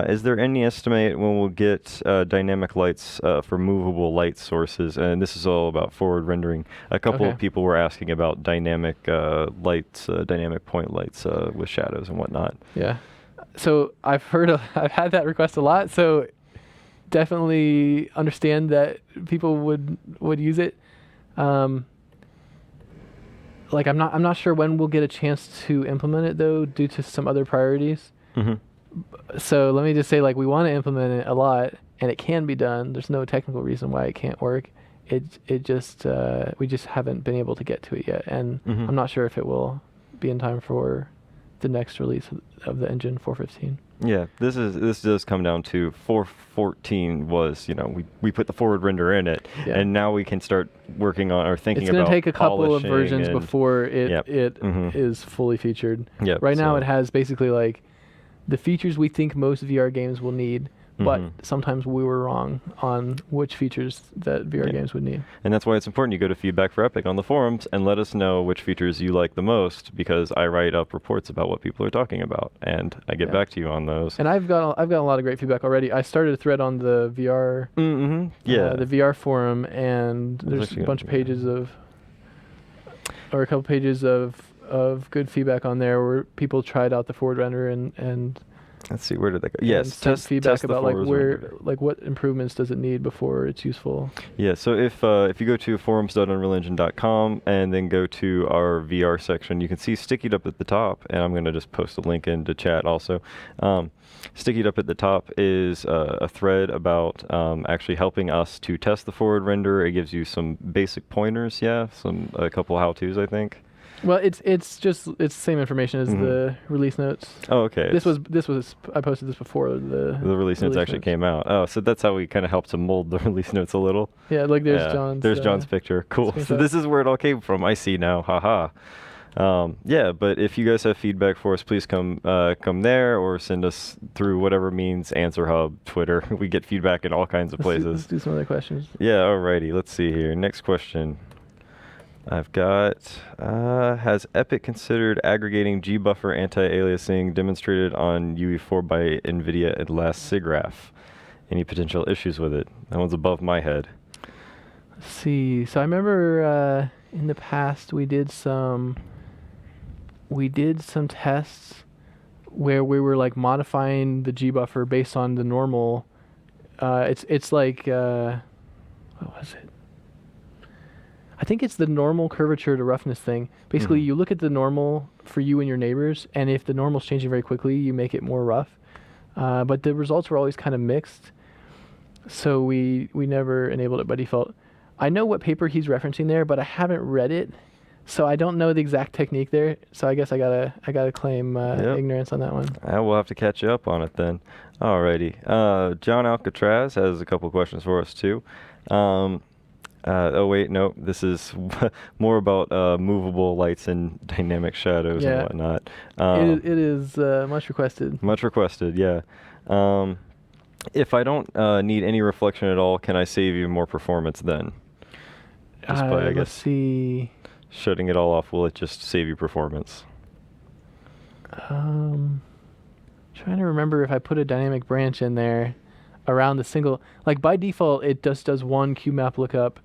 is there any estimate when we'll get dynamic lights for movable light sources? And this is all about forward rendering. A couple of people were asking about dynamic lights, dynamic point lights with shadows and whatnot. Yeah. So I've had that request a lot. So definitely understand that people would use it. Like I'm not sure when we'll get a chance to implement it though, due to some other priorities. So let me just say, like, we want to implement it a lot, and it can be done. There's no technical reason why it can't work. It just we just haven't been able to get to it yet, and I'm not sure if it will be in time for the next release of the engine 4.15. Yeah, this does come down to 4.14 was, you know, we put the forward render in it, and now we can start working on or thinking about. It's going to take a couple of versions and before it is fully featured. Yep, right now it has basically like the features we think most VR games will need, but sometimes we were wrong on which features that VR games would need. And that's why it's important you go to Feedback for Epic on the forums and let us know which features you like the most, because I write up reports about what people are talking about, and I get back to you on those. And I've got a lot of great feedback already. I started a thread on the VR the VR forum, and there's a bunch of pages a couple pages of good feedback on there where people tried out the forward render and let's see, where did that go? Yes, test feedback about like what improvements does it need before it's useful. Yeah, so if you go to forums.unrealengine.com and then go to our VR section, you can see Stickied up at the top, and I'm going to just post a link into chat also. Stickied up at the top is a thread about actually helping us to test the forward render. It gives you some basic pointers, a couple how-tos, I think. Well, it's the same information as the release notes. Oh, okay. This was I posted this before the release notes actually came out. Oh, so that's how we kind of helped to mold the release notes a little. Yeah, like there's John's picture. Cool. So this is where it all came from. I see now. Haha. Yeah, but if you guys have feedback for us, please come there or send us through whatever means, Answer Hub, Twitter. We get feedback in all kinds of places. Let's do some other questions. Yeah, alrighty. Let's see here. Next question. I've got, has Epic considered aggregating G-buffer anti-aliasing demonstrated on UE4 by NVIDIA at last SIGGRAPH? Any potential issues with it? That one's above my head. Let's see. So I remember in the past we did some tests where we were like modifying the G-buffer based on the normal. It's like, what was it? I think it's the normal curvature to roughness thing. Basically, you look at the normal for you and your neighbors, and if the normal's changing very quickly, you make it more rough. But the results were always kind of mixed, so we never enabled it by default. I know what paper he's referencing there, but I haven't read it, so I don't know the exact technique there. So I guess I gotta claim ignorance on that one. We'll have to catch you up on it then. Alrighty. John Alcatraz has a couple questions for us too. Oh wait, no, this is more about movable lights and dynamic shadows and whatnot. It is much requested. Much requested, yeah. If I don't need any reflection at all, can I save you more performance then? Let's see. shutting it all off, will it just save you performance? Trying to remember if I put a dynamic branch in there around the single. Like by default, it just does one QMap lookup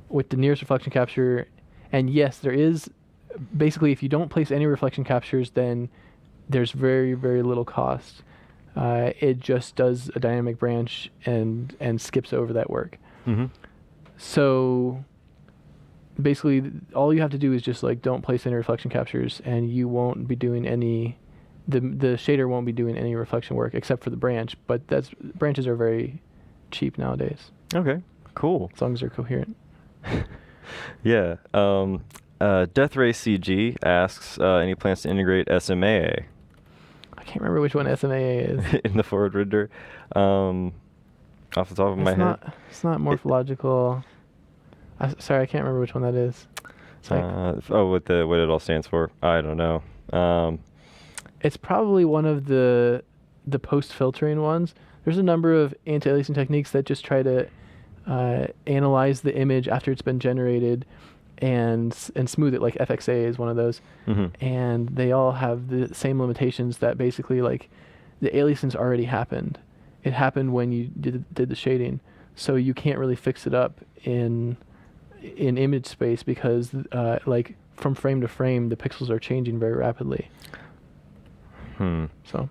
with the nearest reflection capture. And yes, there is basically, if you don't place any reflection captures, then there's very, very little cost. It just does a dynamic branch and skips over that work. So basically, all you have to do is just like don't place any reflection captures, and you won't be doing any. The shader won't be doing any reflection work except for the branch, but branches are very cheap nowadays. Okay, cool. As long as they're coherent. Yeah. Death Ray CG asks, any plans to integrate SMAA? I can't remember which one SMAA is. In the forward render? Off the top of my head. It's not morphological. Sorry, I can't remember which one that is. It's like, what it all stands for? I don't know. it's probably one of the post-filtering ones. There's a number of anti-aliasing techniques that just try to analyze the image after it's been generated and smooth it. Like FXA is one of those. And they all have the same limitations that basically like the aliasing's already happened. It happened when you did the shading. So you can't really fix it up in image space because like from frame to frame, the pixels are changing very rapidly. So.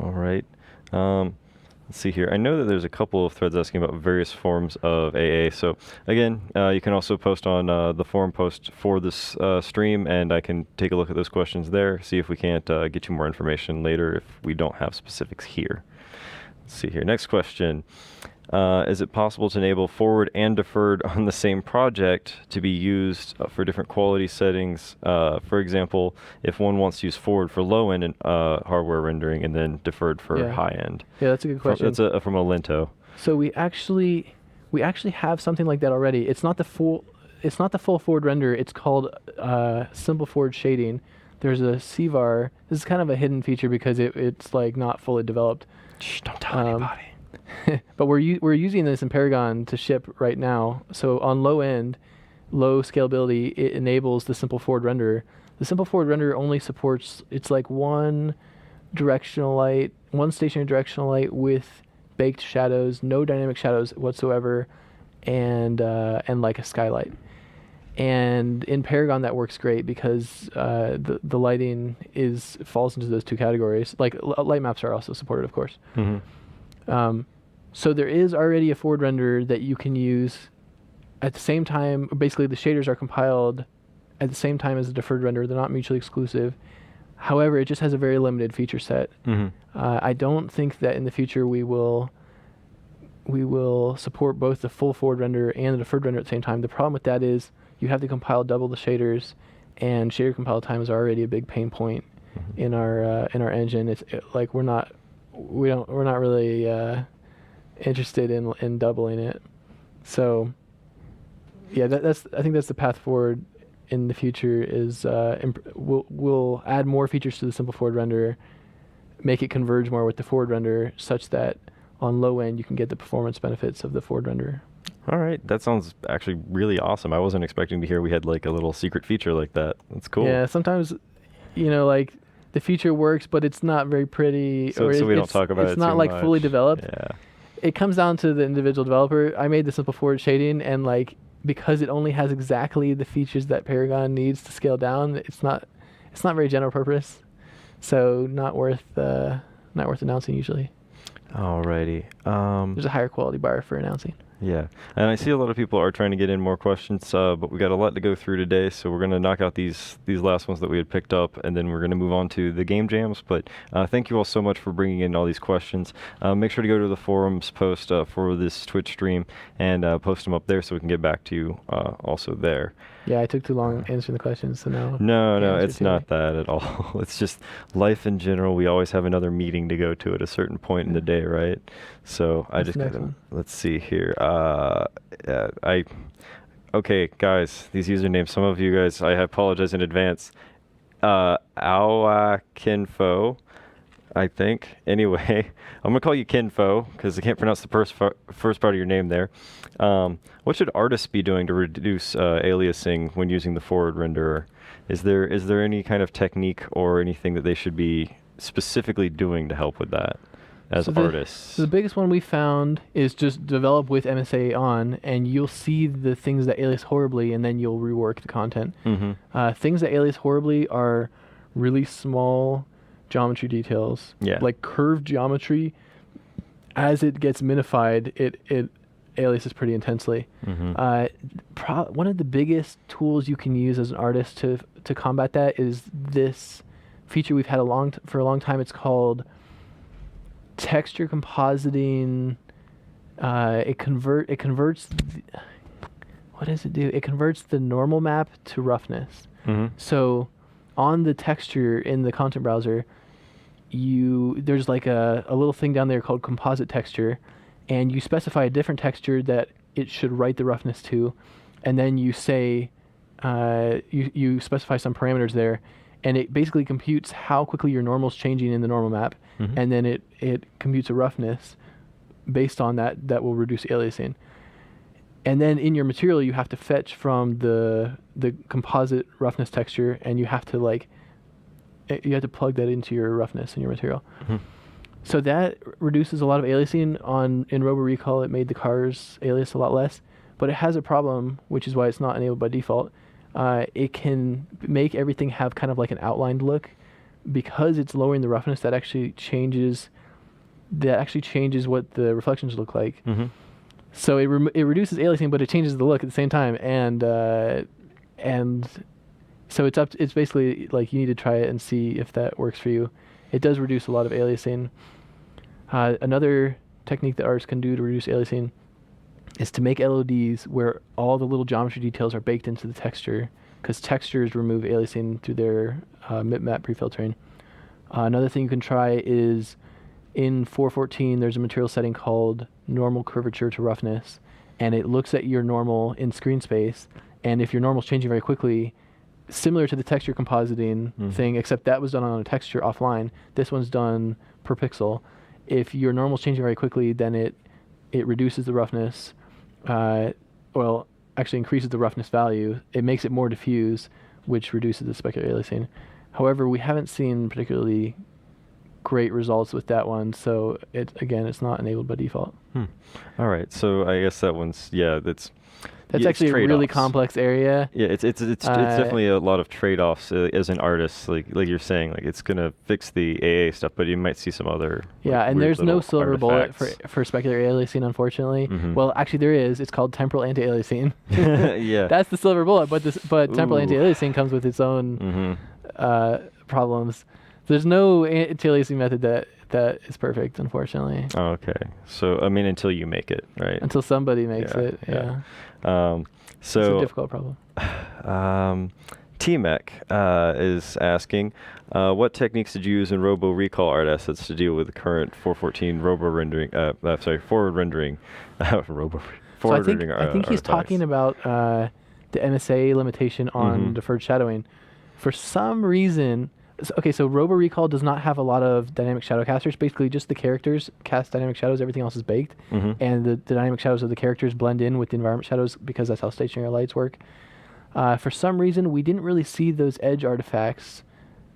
All right. Let's see here. I know that there's a couple of threads asking about various forms of AA. So again, you can also post on the forum post for this stream, and I can take a look at those questions there, see if we can't get you more information later if we don't have specifics here. Let's see here. Next question. Is it possible to enable forward and deferred on the same project to be used for different quality settings? For example, if one wants to use forward for low-end and hardware rendering and then deferred for high-end. Yeah, that's a good question. That's from Olento. So we actually have something like that already. It's not the full forward render. It's called simple forward shading. There's a CVAR. This is kind of a hidden feature because it's like not fully developed. Shh, don't tell anybody. But we're using this in Paragon to ship right now. So on low end, low scalability, it enables the simple forward render. The simple forward render only supports, it's like one stationary directional light with baked shadows, no dynamic shadows whatsoever, and like a skylight. And in Paragon that works great because the lighting falls into those two categories. Like light maps are also supported, of course. So there is already a forward render that you can use at the same time. Basically, the shaders are compiled at the same time as the deferred render. They're not mutually exclusive. However, it just has a very limited feature set. I don't think that in the future we will support both the full forward render and the deferred render at the same time. The problem with that is you have to compile double the shaders, and shader compile time is already a big pain point in our engine. Like we're not really interested in doubling it. So yeah, I think that's the path forward in the future. Is we'll add more features to the simple forward render, make it converge more with the forward render, such that on low end you can get the performance benefits of the forward render. All right, that sounds actually really awesome. I wasn't expecting to hear we had like a little secret feature like that. That's cool. Yeah, sometimes, like the feature works, but it's not very pretty. So we don't talk about it. It's not like much. fully developed. Yeah. It comes down to the individual developer. I made the simple forward shading, and like because it only has exactly the features that Paragon needs to scale down, it's not very general purpose. So not worth announcing usually. Alrighty. There's a higher quality bar for announcing. Yeah, and I see a lot of people are trying to get in more questions, but we got a lot to go through today, so we're going to knock out these last ones that we had picked up, and then we're going to move on to the game jams. But thank you all so much for bringing in all these questions. Make sure to go to the forums post for this Twitch stream and post them up there so we can get back to you also there. Yeah, I took too long answering the questions, so now. No, it's not that at all. It's just life in general. We always have another meeting to go to at a certain point in the day, right? So I just gotta, let's see here. Okay, guys, these usernames. Some of you guys, I apologize in advance. Awakinfo I think. Anyway, I'm gonna call you Kinfo because I can't pronounce the first part of your name there. What should artists be doing to reduce aliasing when using the forward renderer? Is there any kind of technique or anything that they should be specifically doing to help with that as artists? So the biggest one we found is just develop with MSA on, and you'll see the things that alias horribly, and then you'll rework the content. Things that alias horribly are really small geometry details, like curved geometry. As it gets minified, it aliases pretty intensely. One of the biggest tools you can use as an artist to combat that is this feature we've had for a long time. It's called texture compositing. It converts. What does it do? It converts the normal map to roughness. So on the texture in the content browser, there's like a little thing down there called composite texture, and you specify a different texture that it should write the roughness to, and then you say you specify some parameters there, and it basically computes how quickly your normal's changing in the normal map, and then it computes a roughness based on that will reduce aliasing. And then in your material, you have to fetch from the composite roughness texture, and you have to plug that into your roughness in your material. So that reduces a lot of aliasing. In Robo Recall, it made the cars alias a lot less, but it has a problem, which is why it's not enabled by default. It can make everything have kind of like an outlined look. Because it's lowering the roughness, that actually changes what the reflections look like. So it reduces aliasing, but it changes the look at the same time, and so it's basically like you need to try it and see if that works for you. It does reduce a lot of aliasing. Another technique that artists can do to reduce aliasing is to make LODs where all the little geometry details are baked into the texture, because textures remove aliasing through their map pre-filtering. Another thing you can try is in 414, there's a material setting called normal curvature to roughness, and it looks at your normal in screen space, and if your normal's changing very quickly, similar to the texture compositing thing, except that was done on a texture offline, this one's done per pixel. If your normal's changing very quickly, then it reduces the roughness, actually increases the roughness value. It makes it more diffuse, which reduces the specular aliasing. However, we haven't seen particularly great results with that one, so it's not enabled by default. All right, so I guess that one's that's actually a really complex area. Yeah, it's definitely a lot of trade-offs as an artist. Like you're saying, like it's gonna fix the AA stuff, but you might see some other. Yeah, and there's no silver bullet for specular aliasing, unfortunately. Well, actually there is. It's called temporal anti-aliasing. Yeah, that's the silver bullet, but temporal anti-aliasing comes with its own problems. There's no anti-aliasing method that is perfect, unfortunately. Oh, okay. So I mean, until you make it, right? Until somebody makes it, yeah. So it's a difficult problem. T-Mech is asking, what techniques did you use in Robo Recall art assets to deal with the current 414 forward rendering, I think he's talking about the MSA limitation on deferred shadowing. For some reason, so Robo Recall does not have a lot of dynamic shadow casters. Basically, just the characters cast dynamic shadows. Everything else is baked, and the dynamic shadows of the characters blend in with the environment shadows because that's how stationary lights work. For some reason, we didn't really see those edge artifacts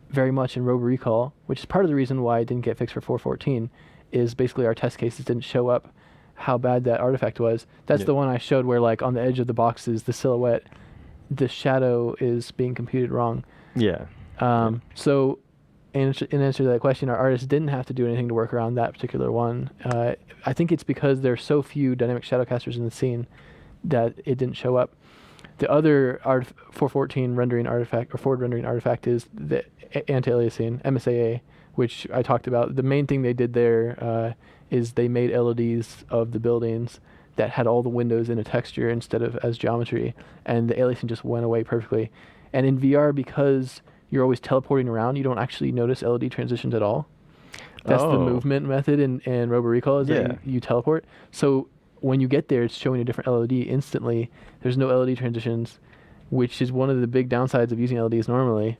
very much in Robo Recall, which is part of the reason why it didn't get fixed for 414. Is basically our test cases didn't show up how bad that artifact was. That's the one I showed where, like, on the edge of the boxes, the silhouette, the shadow is being computed wrong. Yeah. So, in answer to that question, our artists didn't have to do anything to work around that particular one. I think it's because there are so few dynamic shadow casters in the scene that it didn't show up. The other 414 rendering artifact or forward rendering artifact is the anti-aliasing, MSAA, which I talked about. The main thing they did there is they made LODs of the buildings that had all the windows in a texture instead of as geometry, and the aliasing just went away perfectly. And in VR, because you're always teleporting around, you don't actually notice LOD transitions at all. That's the movement method in Robo Recall, is that you teleport. So when you get there, it's showing a different LOD instantly. There's no LOD transitions, which is one of the big downsides of using LODs normally.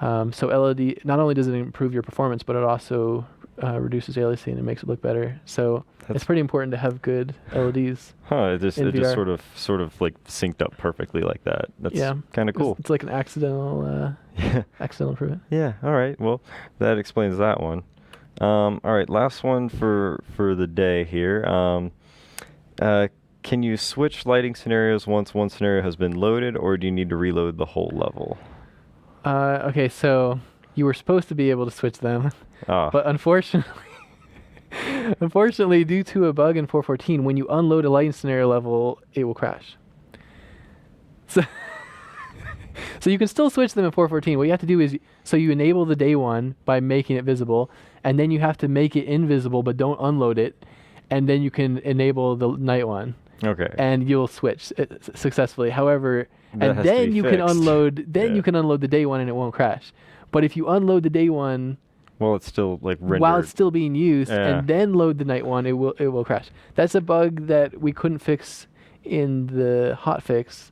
So LED, not only does it improve your performance, but it also reduces aliasing and makes it look better. So it's pretty important to have good LEDs. It just in VR. sort of like synced up perfectly like that. That's kind of cool. It's like an accidental improvement. Yeah. All right. Well, that explains that one. All right. Last one for the day here. Can you switch lighting scenarios once one scenario has been loaded, or do you need to reload the whole level? Okay, so you were supposed to be able to switch them, but unfortunately, due to a bug in 4.14, when you unload a lighting scenario level, it will crash. So, so you can still switch them in 4.14. What you have to do is, so you enable the day one by making it visible, and then you have to make it invisible, but don't unload it, and then you can enable the night one. Okay. And you'll switch successfully. However, that and then you fixed. can unload. Then you can unload the day one, and it won't crash. But if you unload the day one, well, it's still like rendered. While it's still being used, and then load the night one, it will crash. That's a bug that we couldn't fix in the hotfix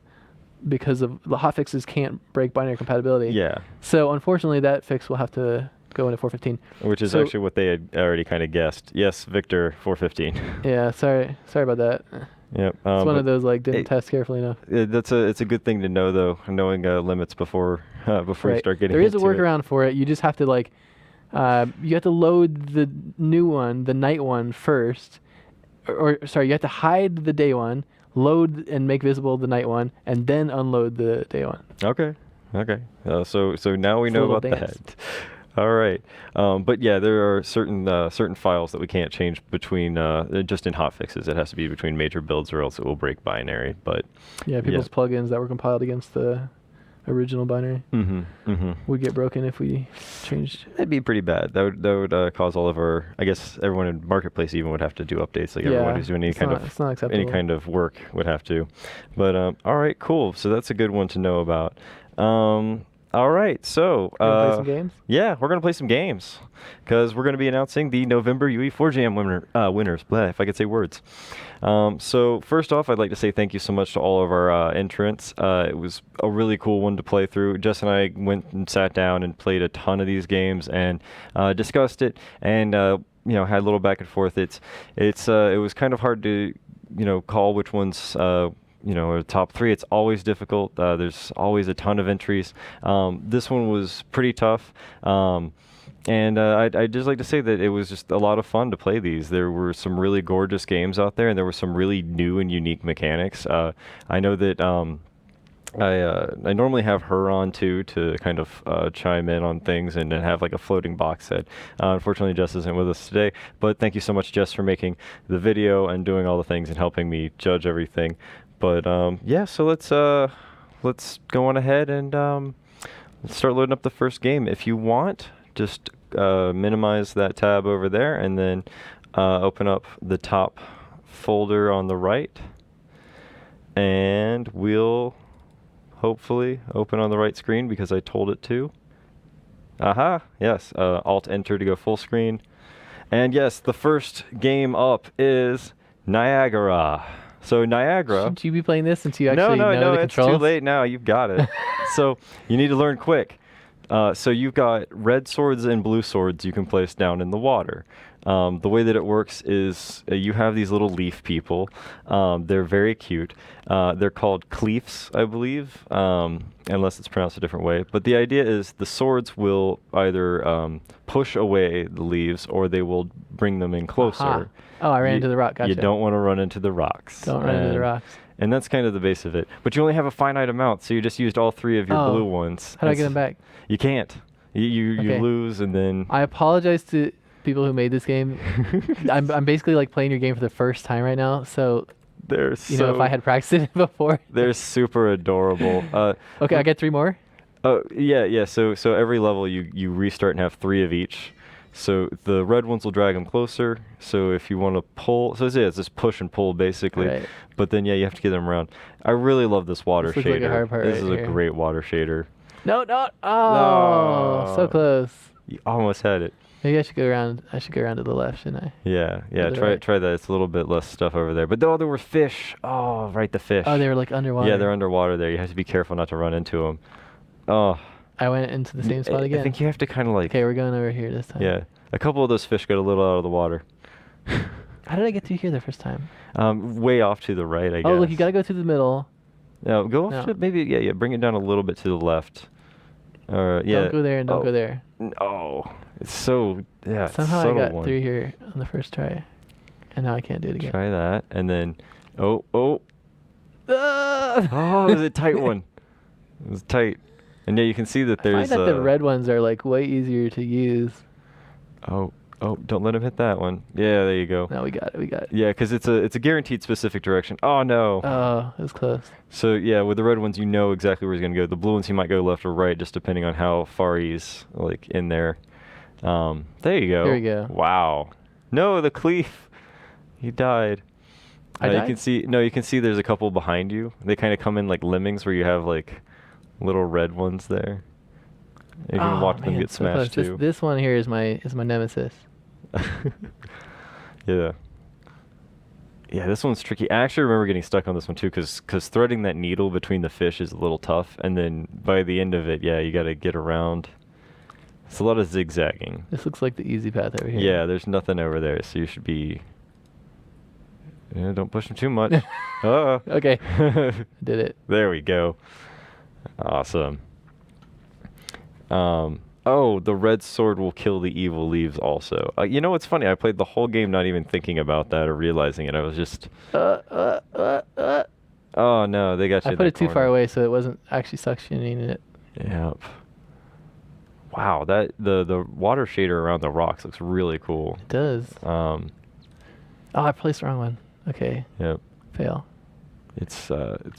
because of the hotfixes can't break binary compatibility. Yeah. So unfortunately, that fix will have to go into 4.15. Which is actually what they had already kind of guessed. Yes, Victor, 4.15. Yeah. Sorry about that. Yep. It's one of those like didn't test carefully enough. It's a good thing to know though, knowing limits before you start getting. There is a workaround for it. You just have to you have to load the new one, the night one first, or sorry, you have to hide the day one, load and make visible the night one, and then unload the day one. Okay. So now we know about that. All right, but yeah, there are certain files that we can't change between just in hotfixes. It has to be between major builds, or else it will break binary. But yeah, people's plugins that were compiled against the original binary would get broken if we changed. That'd be pretty bad. That would cause all of our. I guess everyone in marketplace even would have to do updates. Like everyone who's doing any kind of work would have to. But all right, cool. So that's a good one to know about. All right, so play some games? Yeah, we're gonna play some games because we're gonna be announcing the November UE4jam winners. Blah, if I could say words. So first off, I'd like to say thank you so much to all of our entrants. It was a really cool one to play through. Jess and I went and sat down and played a ton of these games and discussed it and had a little back and forth. It was kind of hard to call which ones. Or top three. It's always difficult. There's always a ton of entries. This one was pretty tough. And I'd just like to say that it was just a lot of fun to play these. There were some really gorgeous games out there, and there were some really new and unique mechanics. I know that I normally have her on too to kind of chime in on things and have like a floating box set. Unfortunately, Jess isn't with us today, but thank you so much, Jess, for making the video and doing all the things and helping me judge everything. But yeah, so let's go on ahead and let's start loading up the first game. If you want, just minimize that tab over there and then open up the top folder on the right, and we'll hopefully open on the right screen because I told it to. Aha, yes, Alt-Enter to go full screen. And yes, the first game up is Niagara. So Niagara. Should you be playing this since you actually know the controls? No, it's too late now. You've got it. So you need to learn quick. So you've got red swords and blue swords you can place down in the water. The way that it works is you have these little leaf people. They're very cute. They're called cleefs, I believe, unless it's pronounced a different way. But the idea is the swords will either push away the leaves or they will bring them in closer. Aha. Oh, I ran into the rock. Gotcha. You don't want to run into the rocks. Don't run into the rocks. And that's kind of the base of it. But you only have a finite amount, so you just used all three of your blue ones. How do I get them back? You can't. You lose, and then... I apologize to people who made this game. I'm basically like playing your game for the first time right now, so... if I had practiced it before. They're super adorable. Okay, I get 3 more? Yeah. So every level you restart and have 3 of each. So the red ones will drag them closer. So if you want to pull, it's just push and pull basically. Right. But then you have to get them around. I really love this water shader. Like a hard part this is a great water shader. No. Oh, so close. You almost had it. Maybe I should go around. To the left, shouldn't I? Yeah. Try that. It's a little bit less stuff over there. But there were fish. Oh, right, the fish. Oh, they were like underwater. Yeah, they're underwater there. You have to be careful not to run into them. Oh. I went into the same spot again. I think you have to kind of like. Okay, we're going over here this time. Yeah, a couple of those fish got a little out of the water. How did I get through here the first time? Way off to the right, I guess. Oh, look, you gotta go through the middle. No, go off No. to maybe, yeah, bring it down a little bit to the left. Yeah. Don't go there and don't go there. Oh, it's so, yeah, it's Somehow I subtle got one. through here on the first try, and now I can't do it again. Try that, and then, oh, Ah! it was a tight one. It was tight. And yeah, you can see that I there's, find that the red ones are like way easier to use. Oh, don't let him hit that one. Yeah, there you go. No, we got it. Yeah, because it's a guaranteed specific direction. Oh, no. Oh, it was close. So yeah, with the red ones, you know exactly where he's gonna go. The blue ones, he might go left or right, just depending on how far he's like in there. There you go. There we go. Wow. No, the cleef. He died. I You died? can see. No, you can see. There's a couple behind you. They kind of come in like lemmings, where you have like little red ones there. You can watch them man, get so close. smashed too. This one here is my nemesis. Yeah. Yeah, this one's tricky. I actually remember getting stuck on this one too, because threading that needle between the fish is a little tough, and then by the end of it, yeah, you got to get around. It's a lot of zigzagging. This looks like the easy path over here. Yeah, there's nothing over there, so you should be. Yeah, don't push him too much. Okay. Did it. There we go. Awesome. Oh, the red sword will kill the evil leaves also. You know what's funny? I played the whole game not even thinking about that or realizing it. I was just. Oh no, they got you. I put it too far away, so it wasn't actually suctioning it. Yep. Wow, that the water shader around the rocks looks really cool. It does. Oh, I placed the wrong one. Okay. Yep. Fail. It's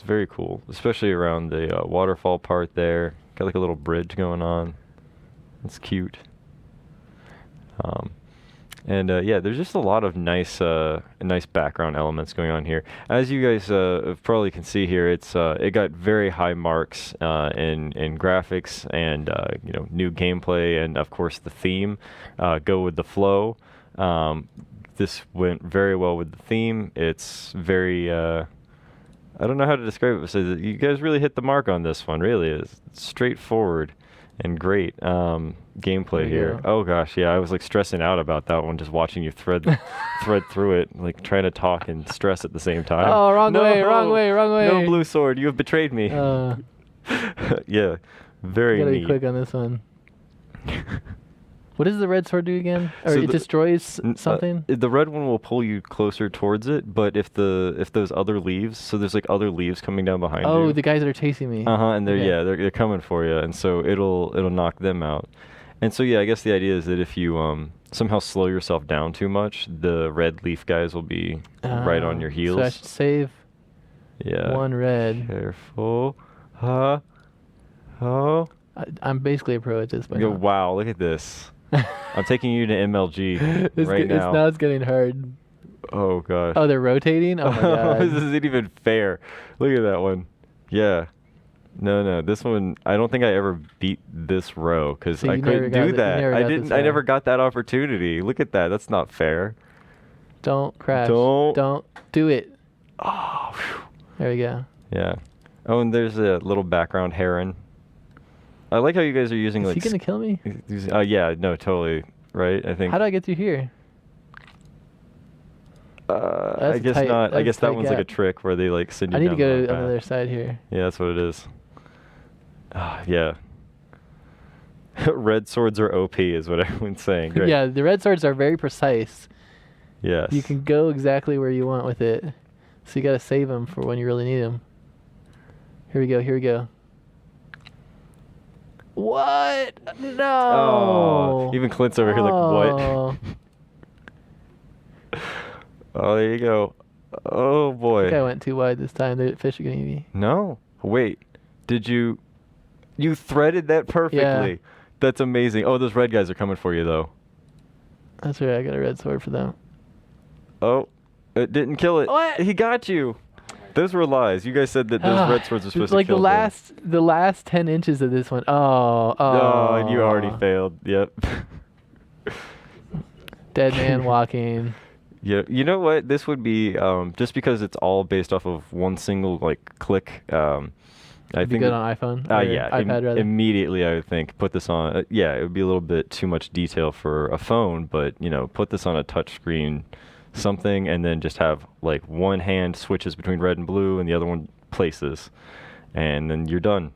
very cool, especially around the waterfall part there. Got like a little bridge going on. It's cute. And yeah, there's just a lot of nice background elements going on here. As you guys probably can see here, it got very high marks in graphics and new gameplay, and of course the theme, go with the flow. This went very well with the theme. It's very I don't know how to describe it, but so you guys really hit the mark on this one. Really, it's straightforward and great gameplay here. Oh gosh, yeah, I was like stressing out about that one, just watching you thread through it, like trying to talk and stress at the same time. Oh, wrong way. No, blue sword, you have betrayed me. Yeah, very gotta neat. be quick on this one. What does the red sword do again? Or So it destroys something? The red one will pull you closer towards it, but if those other leaves, so there's like other leaves coming down behind you. Oh, the guys that are chasing me. And Okay. they're coming for you, and so it'll knock them out. And so yeah, I guess the idea is that if you somehow slow yourself down too much, the red leaf guys will be right on your heels. So I should save one red. Careful. Oh. I'm basically a pro at this point. Go, wow, look at this. I'm taking you to MLG right now. Now it's getting hard. Oh gosh. Oh, they're rotating? Oh my god. This isn't even fair. Look at that one. Yeah. No. This one, I don't think I ever beat this row because So I you never couldn't got do it- that. you never I got didn't. this I never far. got that opportunity. Look at that. That's not fair. Don't crash. Don't. Do it. Oh. Whew. There we go. Yeah. Oh, and there's a little background heron. I like how you guys are using Is like. he gonna kill me? Yeah. No. Totally. Right. I think. How do I get through here? I guess tight- not. I that's guess a that tight one's like a gap. trick where they like send you I need down to go the on the path. other side here. Yeah, that's what it is. Yeah. Red swords are OP is what everyone's saying. Great. Yeah, the red swords are very precise. Yes. You can go exactly where you want with it. So you gotta save them for when you really need them. Here we go. What? No. Oh, even Clint's over here like, Oh. what? Oh, there you go. Oh, I boy. think I went too wide this time. The fish are gonna eat me. No. Wait. Did you... You threaded that perfectly. Yeah. That's amazing. Oh, those red guys are coming for you, though. That's right. I got a red sword for them. Oh, it didn't kill it. What? He got you. Those were lies. You guys said that those red swords were supposed to like kill them. the last 10 inches of this one. Oh. Oh, and you already failed. Yep. Dead man walking. Yeah, you know what? This would be just because it's all based off of one single like click. I It'd be think good that- on iPhone or yeah, iPad rather. immediately I would think put this on. Yeah, it would be a little bit too much detail for a phone, but put this on a touch screen, something, and then just have like one hand switches between red and blue, and the other one places, and then you're done.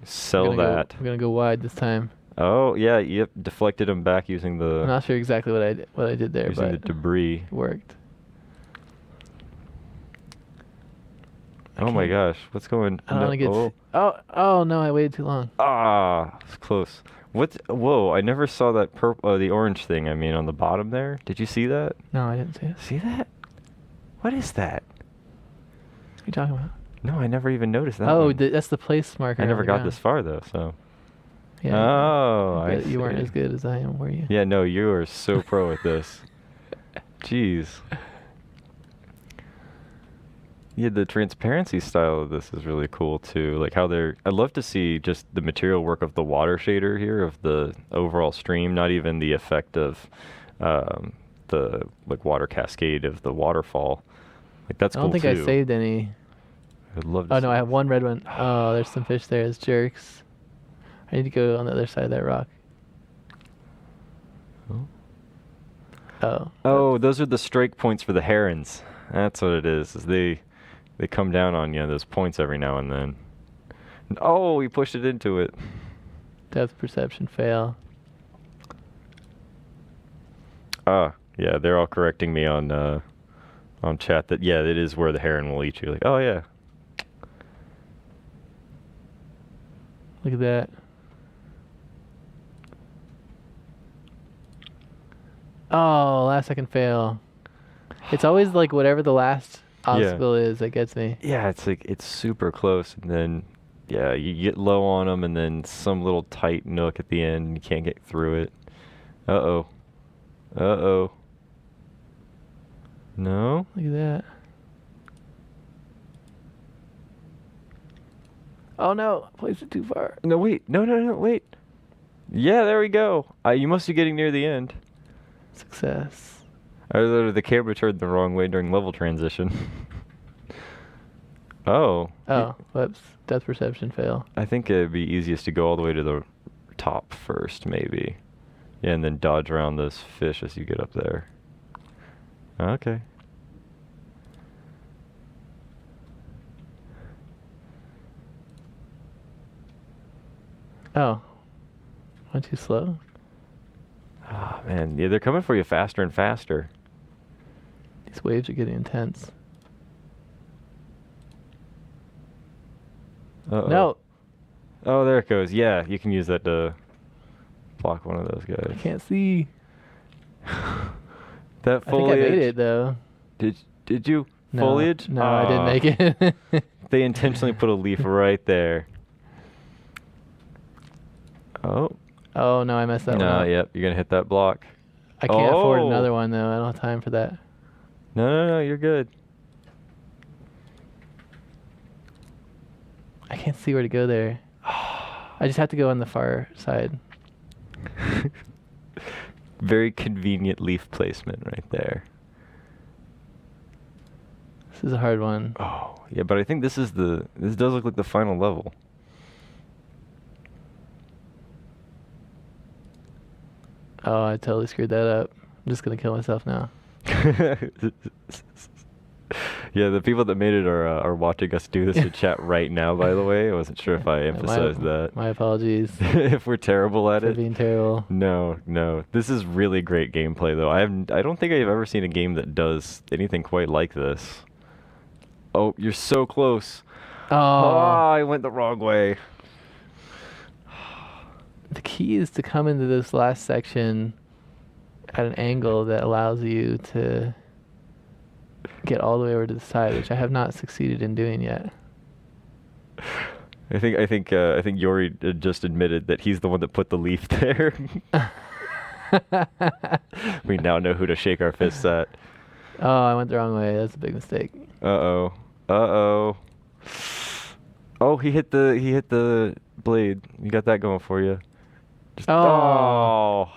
Sell that. I'm gonna go wide this time. Oh yeah, yep. Deflected them back using I'm the not sure exactly what I did there, using the but debris. it worked. Oh my gosh, what's going? I don't no, want to get. oh. Oh no! I waited too long. Ah, it's close. What? Whoa! I never saw that purple, the orange thing. I mean, on the bottom there. Did you see that? No, I didn't see it. See that? What is that? What are you talking about? No, I never even noticed that. Oh, one. that's the place marker. I on never the got ground. this far though. So. Yeah. Oh, I You weren't see. as good as I am, were you? Yeah, no, you are so pro at this. Jeez. Yeah, the transparency style of this is really cool too. Like how I'd love to see just the material work of the water shader here of the overall stream, not even the effect of the like water cascade of the waterfall. Like that's I cool don't think too. I saved any. I'd love to Oh see no, I have one red one. Oh, there's some fish there as jerks. I need to go on the other side of that rock. Oh. Oh. Oh, those are the strike points for the herons. That's what it is they come down on those points every now and then. Oh, he pushed it into it. Depth perception fail. Yeah, they're all correcting me on chat that it is where the heron will eat you. Like, oh yeah. Look at that. Oh, last second fail. It's always like whatever the last obstacle is that gets me. Yeah, it's like it's super close, and then you get low on them, and then some little tight nook at the end, and you can't get through it. Uh-oh. Uh-oh. No? Look at that. Oh no, I placed it too far. No, wait. No, wait. Yeah, there we go. You must be getting near the end. Success. The camera turned the wrong way during level transition. Oh. Oh, whoops. Depth perception fail. I think it'd be easiest to go all the way to the top first, maybe. Yeah, and then dodge around those fish as you get up there. Okay. Oh. Went too slow? Ah, man. Yeah, they're coming for you faster and faster. These waves are getting intense. Uh-oh. No. Oh, there it goes. Yeah, you can use that to block one of those I guys. can't see. That I think I foliage. made it though. Did you? No, Foliage? No, I didn't make it. They intentionally put a leaf right there. Oh. Oh no, I messed that one No, up. yep, you're gonna hit that block. I can't afford Oh. another one though. I don't have time for that. No, you're good. I can't see where to go there. I just have to go on the far side. Very convenient leaf placement right there. This is a hard one. Oh, yeah, but I think this does look like the final level. Oh, I totally screwed that up. I'm just gonna kill myself now. Yeah, the people that made it are watching us do this in chat right now, by the way. I wasn't sure if I emphasized that. My apologies If we're terrible at for it. being terrible. No. This is really great gameplay, though. I don't think I've ever seen a game that does anything quite like this. Oh, you're so close. Oh. I went the wrong way. The key is to come into this last section at an angle that allows you to get all the way over to the side, which I have not succeeded in doing yet. I think Yori just admitted that he's the one that put the leaf there. We now know who to shake our fists at. Oh, I went the wrong way. That's a big mistake. Uh-oh. Oh, he hit the blade. You got that going for you. Oh.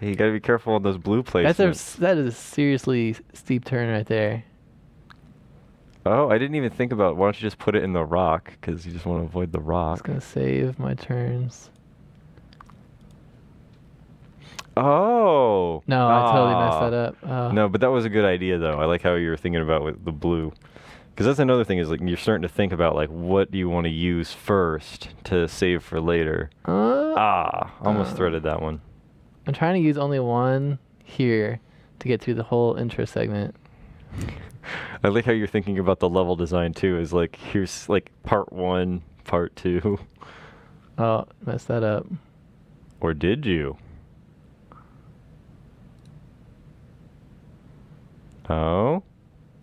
You gotta be careful on those blue placements. That is a seriously steep turn right there. Oh, I didn't even think about. Why don't you just put it in the rock? Because you just want to avoid the It's rock. gonna save my turns. Oh. No, I totally messed that up. No, but that was a good idea though. I like how you were thinking about with the blue. Because that's another thing is like you're starting to think about like what do you want to use first to save for later. Almost threaded that one. I'm trying to use only one here to get through the whole intro segment. I like how you're thinking about the level design too. Is like here's like part 1, part 2. Oh, messed that up. Or did you? Oh,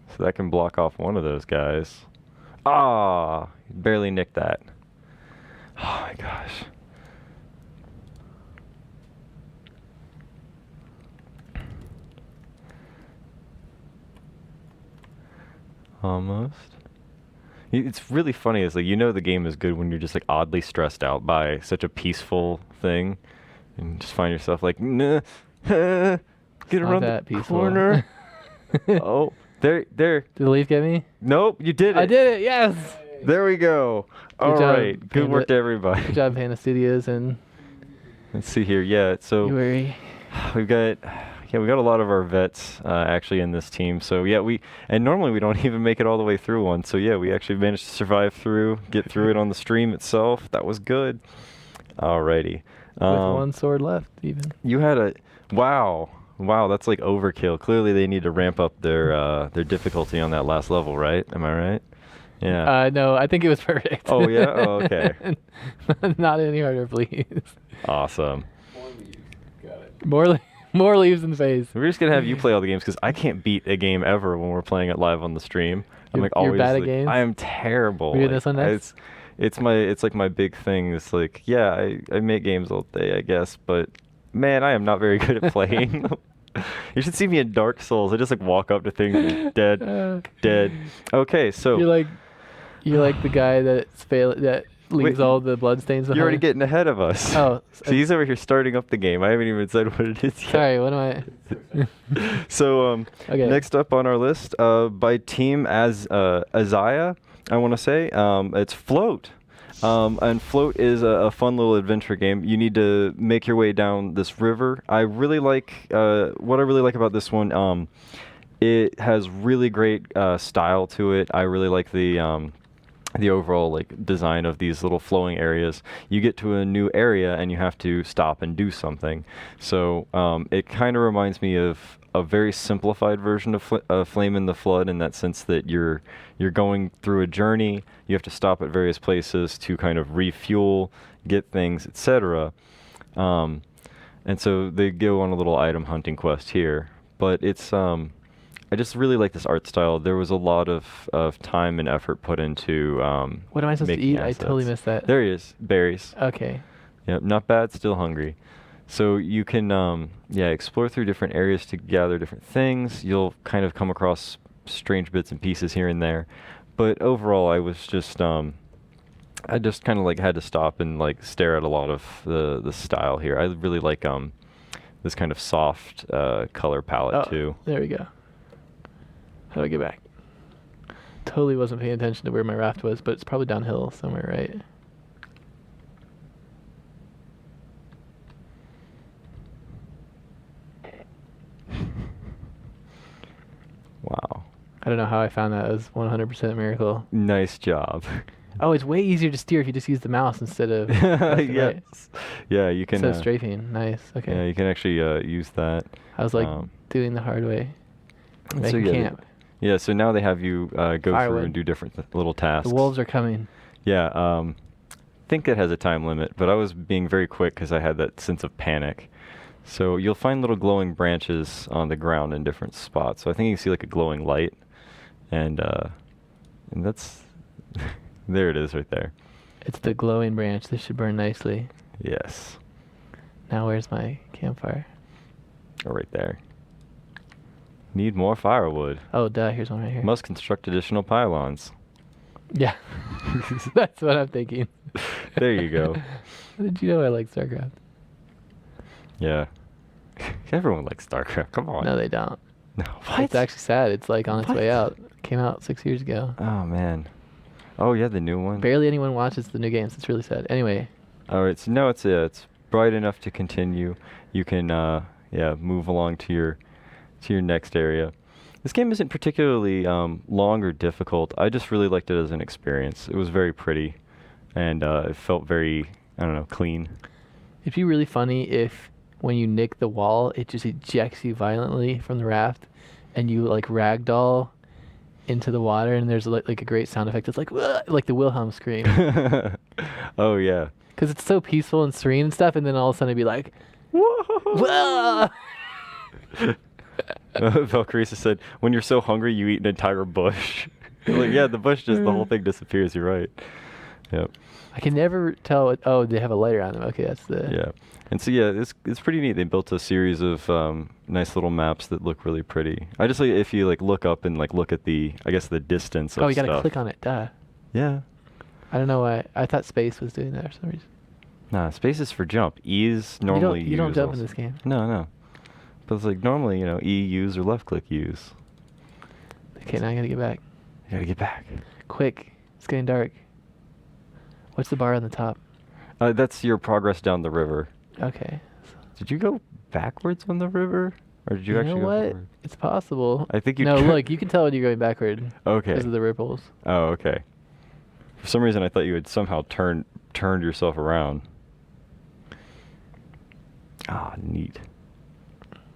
so that can block off one of those guys. Barely nicked that. Oh my gosh. Almost. It's really funny. It's like the game is good when you're just like oddly stressed out by such a peaceful thing, and just find yourself like, nah, get around that the peaceful. corner. Oh, there. Did the leaf get me? Nope, you did it. I did it. Yes. There we go. All job, right. Good work to everybody. Good job, Panda Studios and Let's see here. Yeah. So Yuri. we got a lot of our vets actually in this team. So yeah, and normally we don't even make it all the way through one. So yeah, we actually managed to survive get through it on the stream itself. That was good. Alrighty. With one sword left, even. You had wow, that's like overkill. Clearly they need to ramp up their difficulty on that last level, right? Am I right? Yeah. No, I think it was perfect. Oh yeah. Oh, okay. Not any harder, please. Awesome. More leaves in face. We're just gonna have you play all the games because I can't beat a game ever when we're playing it live on the stream. I'm like You're always bad at like, games? I am terrible. Were you Like, this one next? it's like my big thing. It's like I make games all day I guess, but man I am not very good at playing. You should see me in Dark Souls. I just like walk up to things and dead. Okay, so you're like the guy that leaves Wait, all the bloodstains behind. you're already getting ahead of us. Oh, So he's over here starting up the game. I haven't even said what it is yet. sorry. What am I? So Okay. next up on our list, by team Azaya, I want to say, it's Float. And Float is a fun little adventure game. You need to make your way down this river. I really like what I really like about this one. It has really great style to it. I really like the overall like design of these little flowing areas. You get to a new area and you have to stop and do something. So it kind of reminds me of a very simplified version of Flame in the Flood in that sense that you're going through a journey. You have to stop at various places to kind of refuel, get things, etc. And so they go on a little item hunting quest here. But it's I just really like this art style. There was a lot of time and effort put into What am I supposed to making eat? I totally assets. missed that. There he is, berries. Okay. Yep, not bad, still hungry. So you can explore through different areas to gather different things. You'll kind of come across strange bits and pieces here and there. But overall, I just kind of like had to stop and like stare at a lot of the style here. I really like this kind of soft color palette too. There we go. How do I get back? Totally wasn't paying attention to where my raft was, but it's probably downhill somewhere, right? Wow. I don't know how I found that. It was 100% a miracle. Nice job. Oh, it's way easier to steer if you just use the mouse instead of left and Yes. right. Yeah, you can. Instead of strafing. Nice. Okay. Yeah, you can actually use that. I was like doing the hard way. Making camp. Yeah, so now they have you go through Firewood. and do different little tasks. The wolves are coming. Yeah, I think it has a time limit, but I was being very quick because I had that sense of panic. So you'll find little glowing branches on the ground in different spots. So I think you can see like a glowing light, and that's there it is right there. It's the glowing branch. This should burn nicely. Yes. Now where's my campfire? Oh, right there. Need more firewood. Oh, duh. Here's one right here. Must construct additional pylons. Yeah. That's what I'm thinking. There you go. How did you know I like StarCraft? Yeah. Everyone likes StarCraft. Come on. No, they don't. No. What? It's actually sad. It's like on its way What? out. It came out 6 years ago. Oh man. Oh yeah, the new one. Barely anyone watches the new games. It's really sad. Anyway, All right. So no, it's bright enough to continue. You can yeah move along to your next area. This game isn't particularly long or difficult. I just really liked it as an experience. It was very pretty, and it felt very, I don't know, clean. it'd be really funny if when you nick the wall, it just ejects you violently from the raft, and you like ragdoll into the water, and there's like a great sound effect. It's like "Wah!" Like the Wilhelm scream, Oh yeah. because it's so peaceful and serene and stuff, and then all of a sudden it'd be like, Whoa! "Wah!" Valkyria said, "When you're so hungry, you eat an entire bush." Like, yeah, the bush just the whole thing disappears. You're right. Yep. I can never tell. Oh, they have a lighter on them. Okay, that's the. Yeah. And so yeah, it's pretty neat. They built a series of nice little maps that look really pretty. I just like if you like look up and like look at the I guess the distance of Oh, you gotta stuff. click on it. Duh. Yeah. I don't know why. I thought space was doing that for some reason. Nah, space is for jump. E is normally You don't use jump in also. this game. No, no. But it's like normally, E use or left click use. Okay, now I gotta get back. You gotta get back. Quick. It's getting dark. What's the bar on the top? That's your progress down the river. Okay. Did you go backwards on the river? Or did you, You actually know go what? forward? It's possible. I think you No, tur- look, you can tell when you're going backward Okay. because of the ripples. Oh, okay. For some reason, I thought you had somehow turned yourself around. Ah, neat.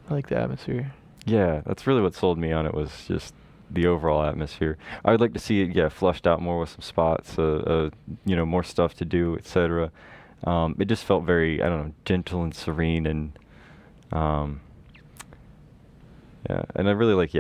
I like the atmosphere. Yeah, that's really what sold me on it was just the overall atmosphere. I would like to see it, fleshed out more with some spots, more stuff to do, etc. It just felt very, I don't know, gentle and serene, and and I really like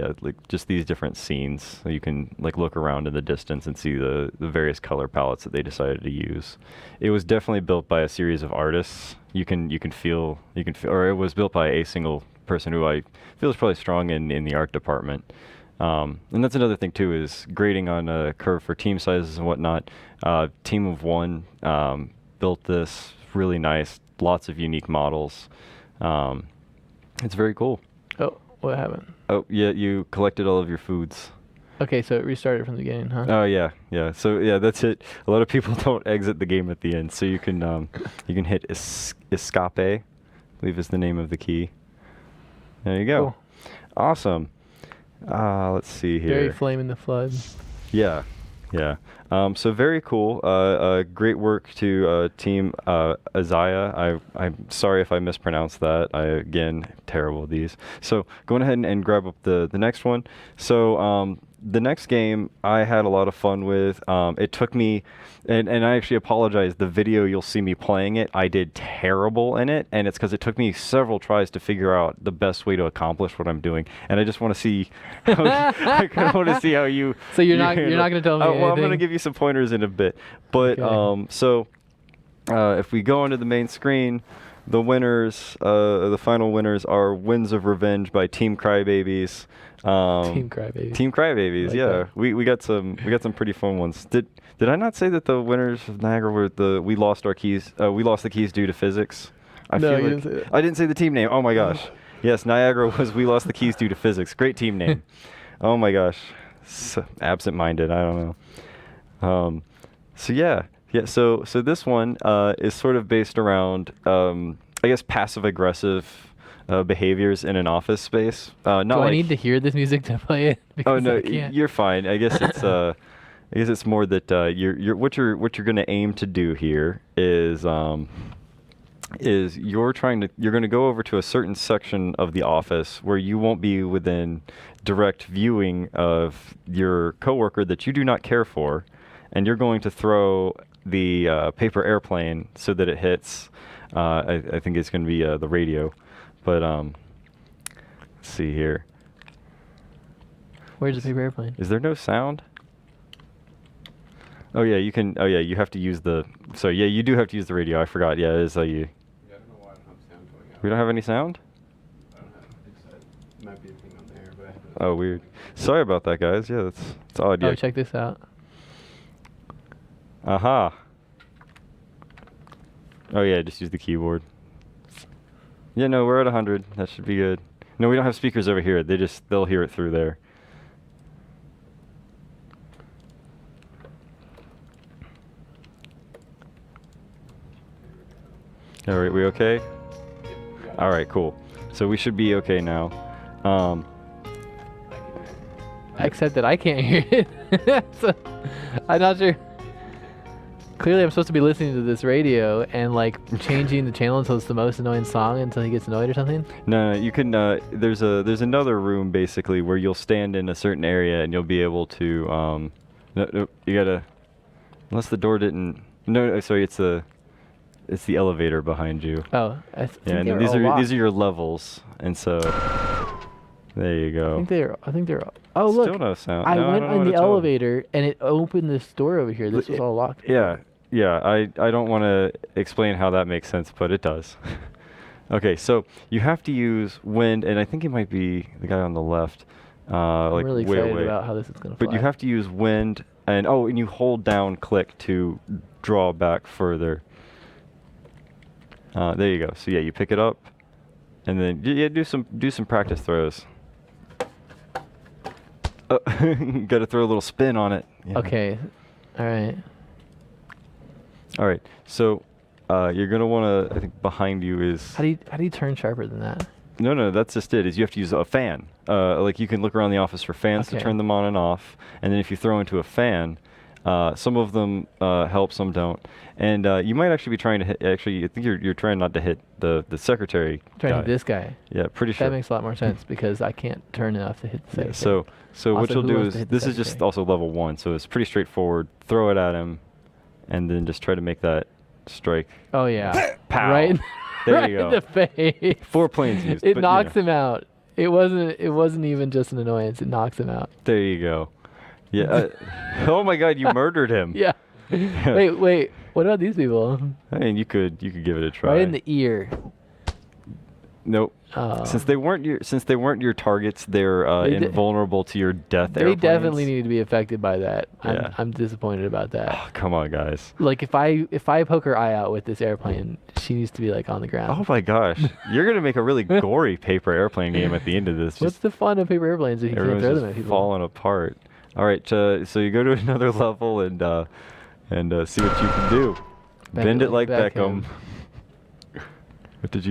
just these different scenes. So you can like look around in the distance and see the various color palettes that they decided to use. It was definitely built by a series of artists. You can feel, or it was built by a single person who I feel is probably strong in the art department. And that's another thing too, is grading on a curve for team sizes and whatnot. Team of one built this really nice, lots of unique models. It's very cool. Oh, what happened? Oh yeah, you collected all of your foods. Okay, so it restarted from the beginning, huh? Oh yeah. So yeah, that's it. A lot of people don't exit the game at the end, so you can hit escape, I believe is the name of the key. There you go. Cool. Awesome. Let's see here. Very Flame in the Flood. Yeah. So very cool. Great work to Team Isaiah. I'm sorry if I mispronounced that. Again, terrible at these. So going ahead and grab up the next one. So the next game I had a lot of fun with. It took me, and I actually apologize, the video you'll see me playing it, I did terrible in it, and it's because it took me several tries to figure out the best way to accomplish what I'm doing, and I just want to see, I kind of want to see how you. So you're not going to tell me Well, I'm going to anything? give you some pointers in a bit, but Okay. if we go onto the main screen, the winners, the final winners are Winds of Revenge by Team Crybabies. Team Crybabies. Team Crybabies, Like yeah. that. We got some pretty fun ones. Did I not say that the winners of Niagara were we lost our keys? We lost the keys due to physics. I No, feel you like didn't say that. I didn't say the team name. Oh my gosh. Yes, Niagara was we lost the keys due to physics. Great team name. Oh my gosh. So absent-minded. I don't know. So this one is sort of based around I guess passive-aggressive behaviors in an office space. Not Do I like need to hear this music to play it? Oh Because no, I can't. you're fine. I guess it's more that what you're going to aim to do here is you're going to go over to a certain section of the office where you won't be within direct viewing of your coworker that you do not care for, and you're going to throw the paper airplane so that it hits. I think it's going to be the radio, but let's see here. Where's the paper airplane? Is there no sound? Oh yeah, you can. Oh yeah, you have to use the. So yeah, you do have to use the radio. I forgot. Yeah, it is. You. Yeah, I don't know why I don't have sound going out. We don't have any sound. I don't have. It might be a thing on there, but. Oh weird. Sorry about that, guys. Yeah, it's odd. Oh, Yeah. check this out. Aha. Oh yeah, just use the keyboard. Yeah, no, we're at 100. That should be good. No, we don't have speakers over here. They'll hear it through there. All right, we okay? All right, cool. So we should be okay now. Except that I can't hear it. So, I'm not sure. Clearly, I'm supposed to be listening to this radio and like changing the channel until it's the most annoying song until he gets annoyed or something. No, you can. There's another room basically where you'll stand in a certain area and you'll be able to. No, you gotta. Unless the door didn't. No, sorry, it's the elevator behind you. Oh, I think Yeah, and they were these all are locked. these are your levels, and so there you go. I think they're. Oh look! Still no sound. I No, went don't know on what the to tell 'em. elevator and it opened this door over here. This was all locked. Yeah. I don't want to explain how that makes sense, but it does. Okay, so you have to use wind, and I think it might be the guy on the left, I'm like really way excited away. about how this is gonna fly. But you have to use wind, and and you hold down click to draw back further. There you go. So yeah, you pick it up, and then yeah, do some practice throws. Got to throw a little spin on it. Yeah. Okay. All right. All right. So you're gonna want to. I think behind you is. How do you turn sharper than that? No, that's just it. Is you have to use a fan. Like you can look around the office for fans to Okay. turn them on and off, and then if you throw into a fan, some of them help, some don't. And you might actually be trying to hit. Actually, I think you're trying not to hit the secretary Trying to guy. hit this guy. Yeah, pretty sure. That makes a lot more sense because I can't turn enough to hit the Yeah, secretary. so what Also, you'll who do wants is to hit the this is just secretary? also level 1, so it's pretty straightforward. Throw it at him, and then just try to make that strike. Oh yeah. Pow. Right. There right you go. in the face. 4 planes used. It but, knocks you him out. It wasn't even just an annoyance. It knocks him out. There you go. Yeah. Oh my God, you murdered him. Yeah. Wait. What about these people? I mean, you could give it a try. Right in the ear. Nope. Since they weren't your targets, they're They di- invulnerable to your death. They airplanes. definitely need to be affected by that. Yeah. I'm disappointed about that. Oh, come on, guys. Like if I poke her eye out with this airplane, she needs to be like on the ground. Oh my gosh, you're gonna make a really gory paper airplane game at the end of this. What's the fun of paper airplanes if you can't Everyone's throw just them at people? falling apart. All right, so you go to another level and see what you can do. Bend it like Beckham. What did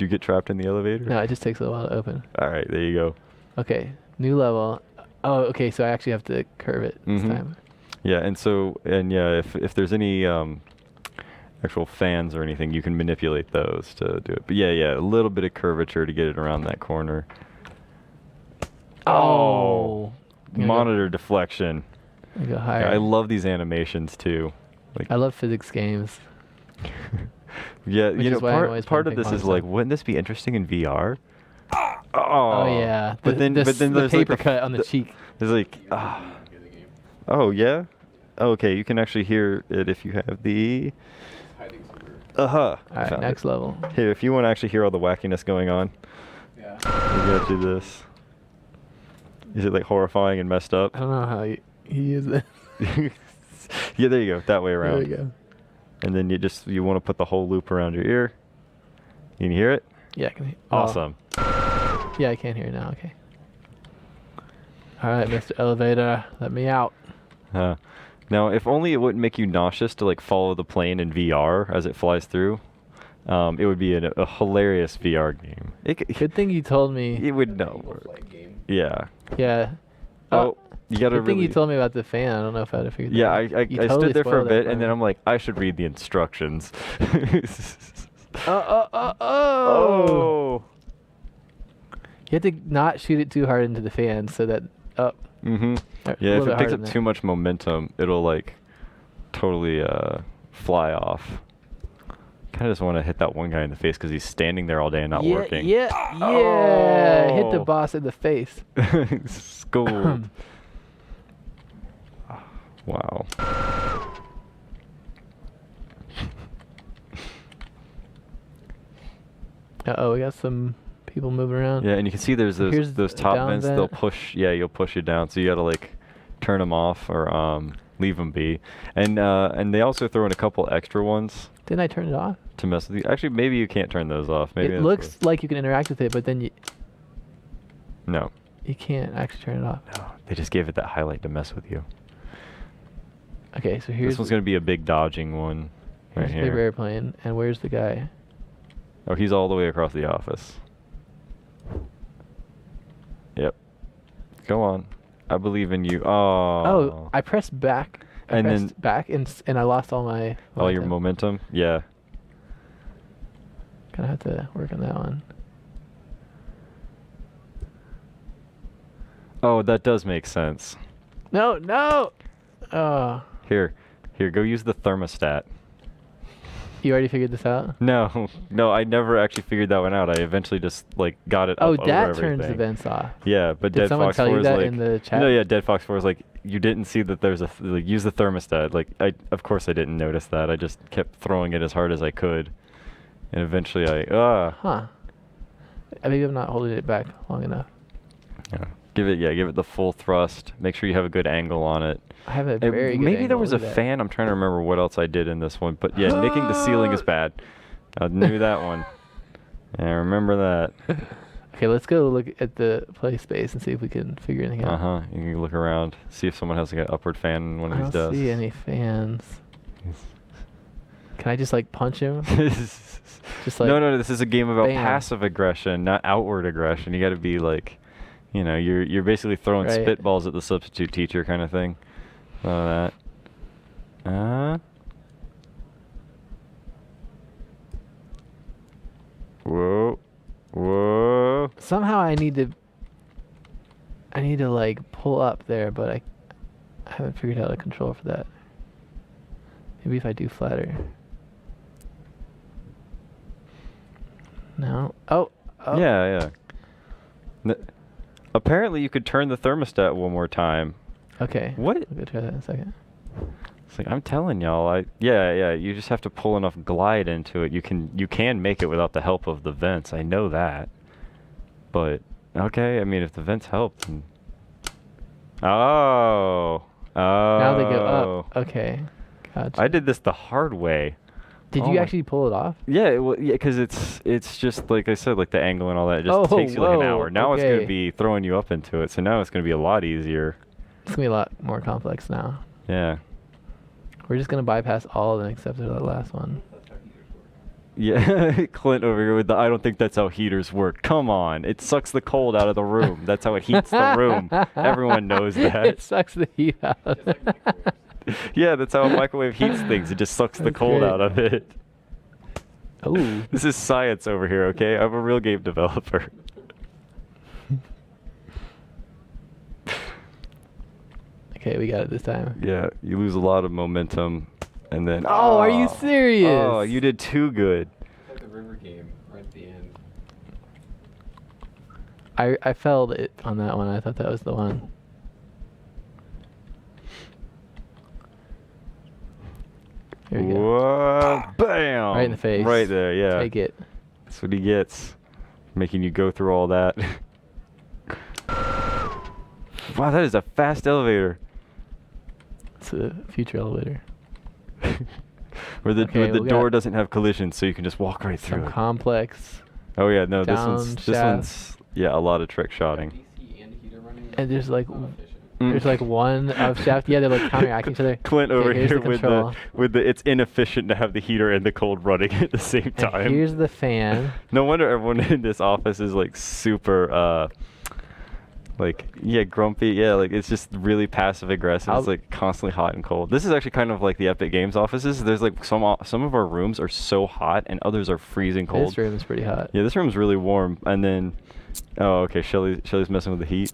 you get trapped in the elevator? No, it just takes a little while to open. All right, there you go. Okay, new level. Oh, okay, so I actually have to curve it this Mhm. time. Yeah, if there's any actual fans or anything, you can manipulate those to do it. But yeah, a little bit of curvature to get it around that corner. Oh. I'm gonna Monitor deflection. Go, go Yeah, higher. I love these animations too. Like I love physics games. yeah, Which you know, is why I'm always part of playing this ping is pong like, stuff. wouldn't this be interesting in VR? Oh yeah. But then the there's like paper cut on the cheek. There's like oh yeah. Okay, you can actually hear it if you have the Hiding somewhere. All Alright, next level. Here, if you want to actually hear all the wackiness going on, Yeah. we got you this. Is it like horrifying and messed up? I don't know how he used it. Yeah, there you go. That way There around. we go. And then you want to put the whole loop around your ear. Can you hear it? Yeah, I can hear. Awesome. Yeah, I can hear it now. Okay. All right, Mr. Elevator, let me out. Now, if only it wouldn't make you nauseous to like follow the plane in VR as it flies through, it would be a hilarious VR game. Good thing you told me. You would know. Evil flight game. Yeah. Yeah. Oh, you gotta Good thing really. you told me about the fan. I don't know if I'd have figured Yeah, that out. You I totally stood there for a spoiled that bit, for and then me. I'm like, I should read the instructions. Oh. Oh. You have to not shoot it too hard into the fan so that. Oh. Mm-hmm. A Yeah, little if bit it picks harder up than too much momentum, it'll like totally fly off. Kind of just want to hit that one guy in the face because he's standing there all day and not yeah, working. Yeah. Hit the Oh. boss in the face. Schooled. Wow. Uh-oh, we got some people moving around. Yeah, and you can see there's Here's those a top down vents. vent. They'll push. Yeah, you'll push you down. So you gotta like turn them off or leave them be. And they also throw in a couple extra ones. Didn't I turn it off? to mess with you. Actually, maybe you can't turn those off. Maybe It that's looks like you can interact with it, but then no. you can't actually turn it off. No, they just gave it that highlight to mess with you. Okay, so here's This one's gonna be a big dodging one, right here's paper here. airplane, and where's the guy? Oh, he's all the way across the office. Yep. Go on. I believe in you. Oh. Oh, I pressed back. I And pressed then- back, and I lost all my. All your momentum. Yeah. Gonna have to work on that one. Oh, that does make sense. No, no. Oh, Here, go use the thermostat. you already figured this out? No, I never actually figured that one out. I eventually just like got it Oh, up over that everything. turns the vents off. Yeah, but Did Dead someone Fox tell 4 you is that like, in the chat? No, yeah, Dead Fox 4 is like, you didn't see that there's like, use the thermostat. Like, of course I didn't notice that. I just kept throwing it as hard as I could, and eventually Huh. Maybe I'm not holding it back long enough. yeah. Give it the full thrust. Make sure you have a good angle on it. I have a And very good maybe there angle, was a look at that. fan. I'm trying to remember what else I did in this one, but yeah, nicking the ceiling is bad. I knew that one. Yeah, I remember that. Okay, let's go look at the play space and see if we can figure anything out. You can look around, see if someone has like an upward fan in one of I these don't desks. see any fans. Can I just like punch him? Just like no, this is a game about bam. passive aggression, not outward aggression. You got to be like, you're basically throwing Right. spitballs at the substitute teacher kind of thing. That. Whoa. Somehow I need to like pull up there, but I haven't figured out a control for that. Maybe if I do flatter. No. Oh. Yeah. Apparently, you could turn the thermostat one more time. Okay. What? We'll go try that in a second. It's like I'm telling y'all, yeah. You just have to pull enough glide into it. You can make it without the help of the vents. I know that. But okay, I mean, if the vents help, then... Oh. Now they go up. Okay. Gotcha. I did this the hard way. Did Oh you my- actually pull it off? Yeah, because it's just like I said, like the angle and all that. It just Oh, takes you like an whoa, hour. Now it's gonna okay. be throwing you up into it. So now it's gonna be a lot easier. It's gonna be a lot more complex now. Yeah. We're just gonna bypass all of them except for the last one. That's how heaters work. Yeah, Clint over here with the I don't think that's how heaters work. Come on, it sucks the cold out of the room. That's how it heats the room. Everyone knows that. It sucks the heat out. Just like microwaves. Yeah, that's how a microwave heats things. It just sucks the That's cold great. out of it. Ooh. This is science over here, okay? I'm a real game developer. Okay, we got it this time. Yeah, you lose a lot of momentum, and then... Oh, are you serious? Oh, you did too good. It's like the river game right at the end. I failed it on that one. I thought that was the one. Here we go. Whoa, bam! Right in the face. Right there, yeah. Take it. That's what he gets. Making you go through all that. Wow, that is a fast elevator. It's a future elevator. Where the Okay, we door got doesn't have collision, so you can just walk right through Some it. complex. Oh yeah, no, down this shaft. one's yeah, a lot of trick shotting. DC and heater running. And there's like Not efficient. there's like one of shaft. Yeah, they're like counteracting each other. Clint Okay, over here's here the with control. the it's inefficient to have the heater and the cold running at the same And time. here's the fan. No wonder everyone in this office is like super grumpy. Yeah, like it's just really passive aggressive. It's like constantly hot and cold. This is actually kind of like the Epic Games offices. There's like some of our rooms are so hot and others are freezing cold. This room is pretty hot. Yeah, this room's really warm. And then okay, Shelly's messing with the heat.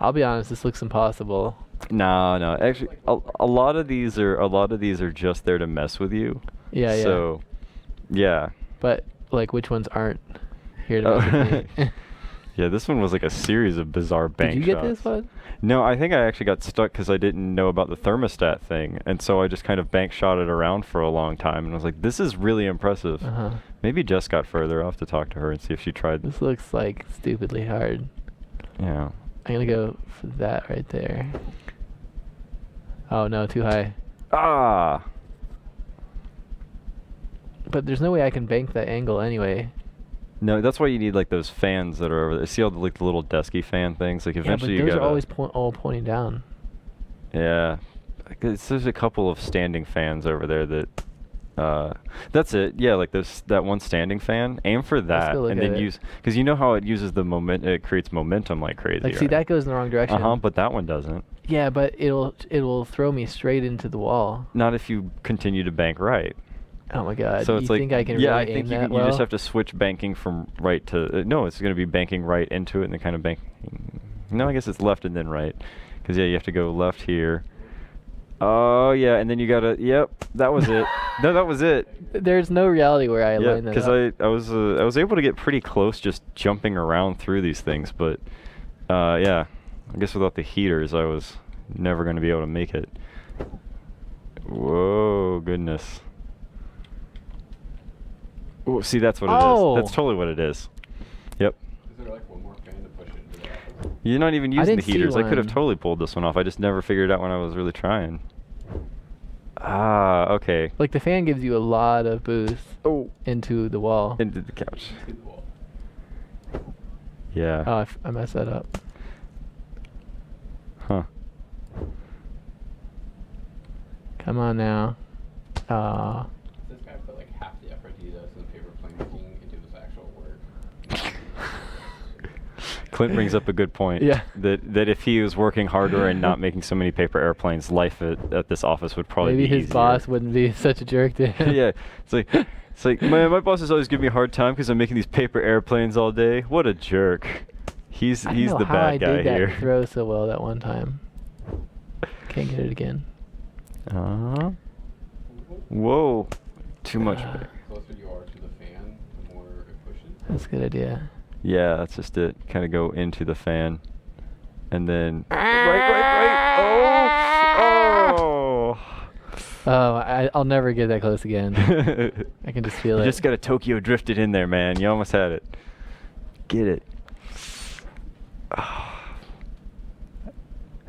I'll be honest, this looks impossible. No. Actually, a lot of these are just there to mess with you. Yeah. So, yeah. But like, which ones aren't here to Oh. mess with me? Yeah, this one was like a series of bizarre bank Did you get shots. this one? No, I think I actually got stuck because I didn't know about the thermostat thing, and so I just kind of bank shot it around for a long time, and I was like, "This is really impressive." Uh-huh. Maybe Jess got further. I'll have to talk to her and see if she tried. This looks like stupidly hard. Yeah. I'm gonna go for that right there. Oh no, too high. Ah. But there's no way I can bank that angle anyway. No, that's why you need like those fans that are over there. See all the like the little desky fan things? Like eventually yeah, but you those gotta. are always all pointing down. Yeah, there's a couple of standing fans over there that. That's it. Yeah, like that one standing fan. Aim for that, go look and at then it. use because you know how it uses the moment. It creates momentum like crazy. Like, see, right? that goes in the wrong direction. But that one doesn't. Yeah, but it'll throw me straight into the wall. Not if you continue to bank right. Oh my god. So you it's like think I can yeah, really I think aim you, that you well? just have to switch banking from right to no. It's going to be banking right into it and then kind of banking. No, I guess it's left and then right, because yeah, you have to go left here. Oh yeah, and then you gotta. Yep, that was it. No, that was it. There's no reality where I Yeah, line that because up. I was able to get pretty close just jumping around through these things, but yeah, I guess without the heaters, I was never going to be able to make it. Whoa, goodness. Oh, see, that's what it is. That's totally what it is. Yep. Is there like one more fan to push it into the office? You're not even using the didn't see heaters. I could have one. totally pulled this one off. I just never figured out when I was really trying. Ah, okay. Like, the fan gives you a lot of boost into the wall. Into the couch. To the wall. Yeah. Oh, I messed that up. Huh. Come on now. This guy put like half the effort he does in paper plane making into his actual work. Clint brings up a good point. Yeah. That if he was working harder and not making so many paper airplanes, life at this office would probably Maybe be his easier. boss wouldn't be such a jerk to him. Yeah. It's like my boss is always giving me a hard time because I'm making these paper airplanes all day. What a jerk. He's I don't know the how bad I guy did that here. throw so well that one time. Can't get it again. Whoa. Too much. The closer you are to the fan, the more it pushes. That's a good idea. Yeah, that's just it. Kind of go into the fan, and then right. Oh. I'll never get that close again. I can just feel You it. just got to Tokyo drifted in there, man. You almost had it. Get it.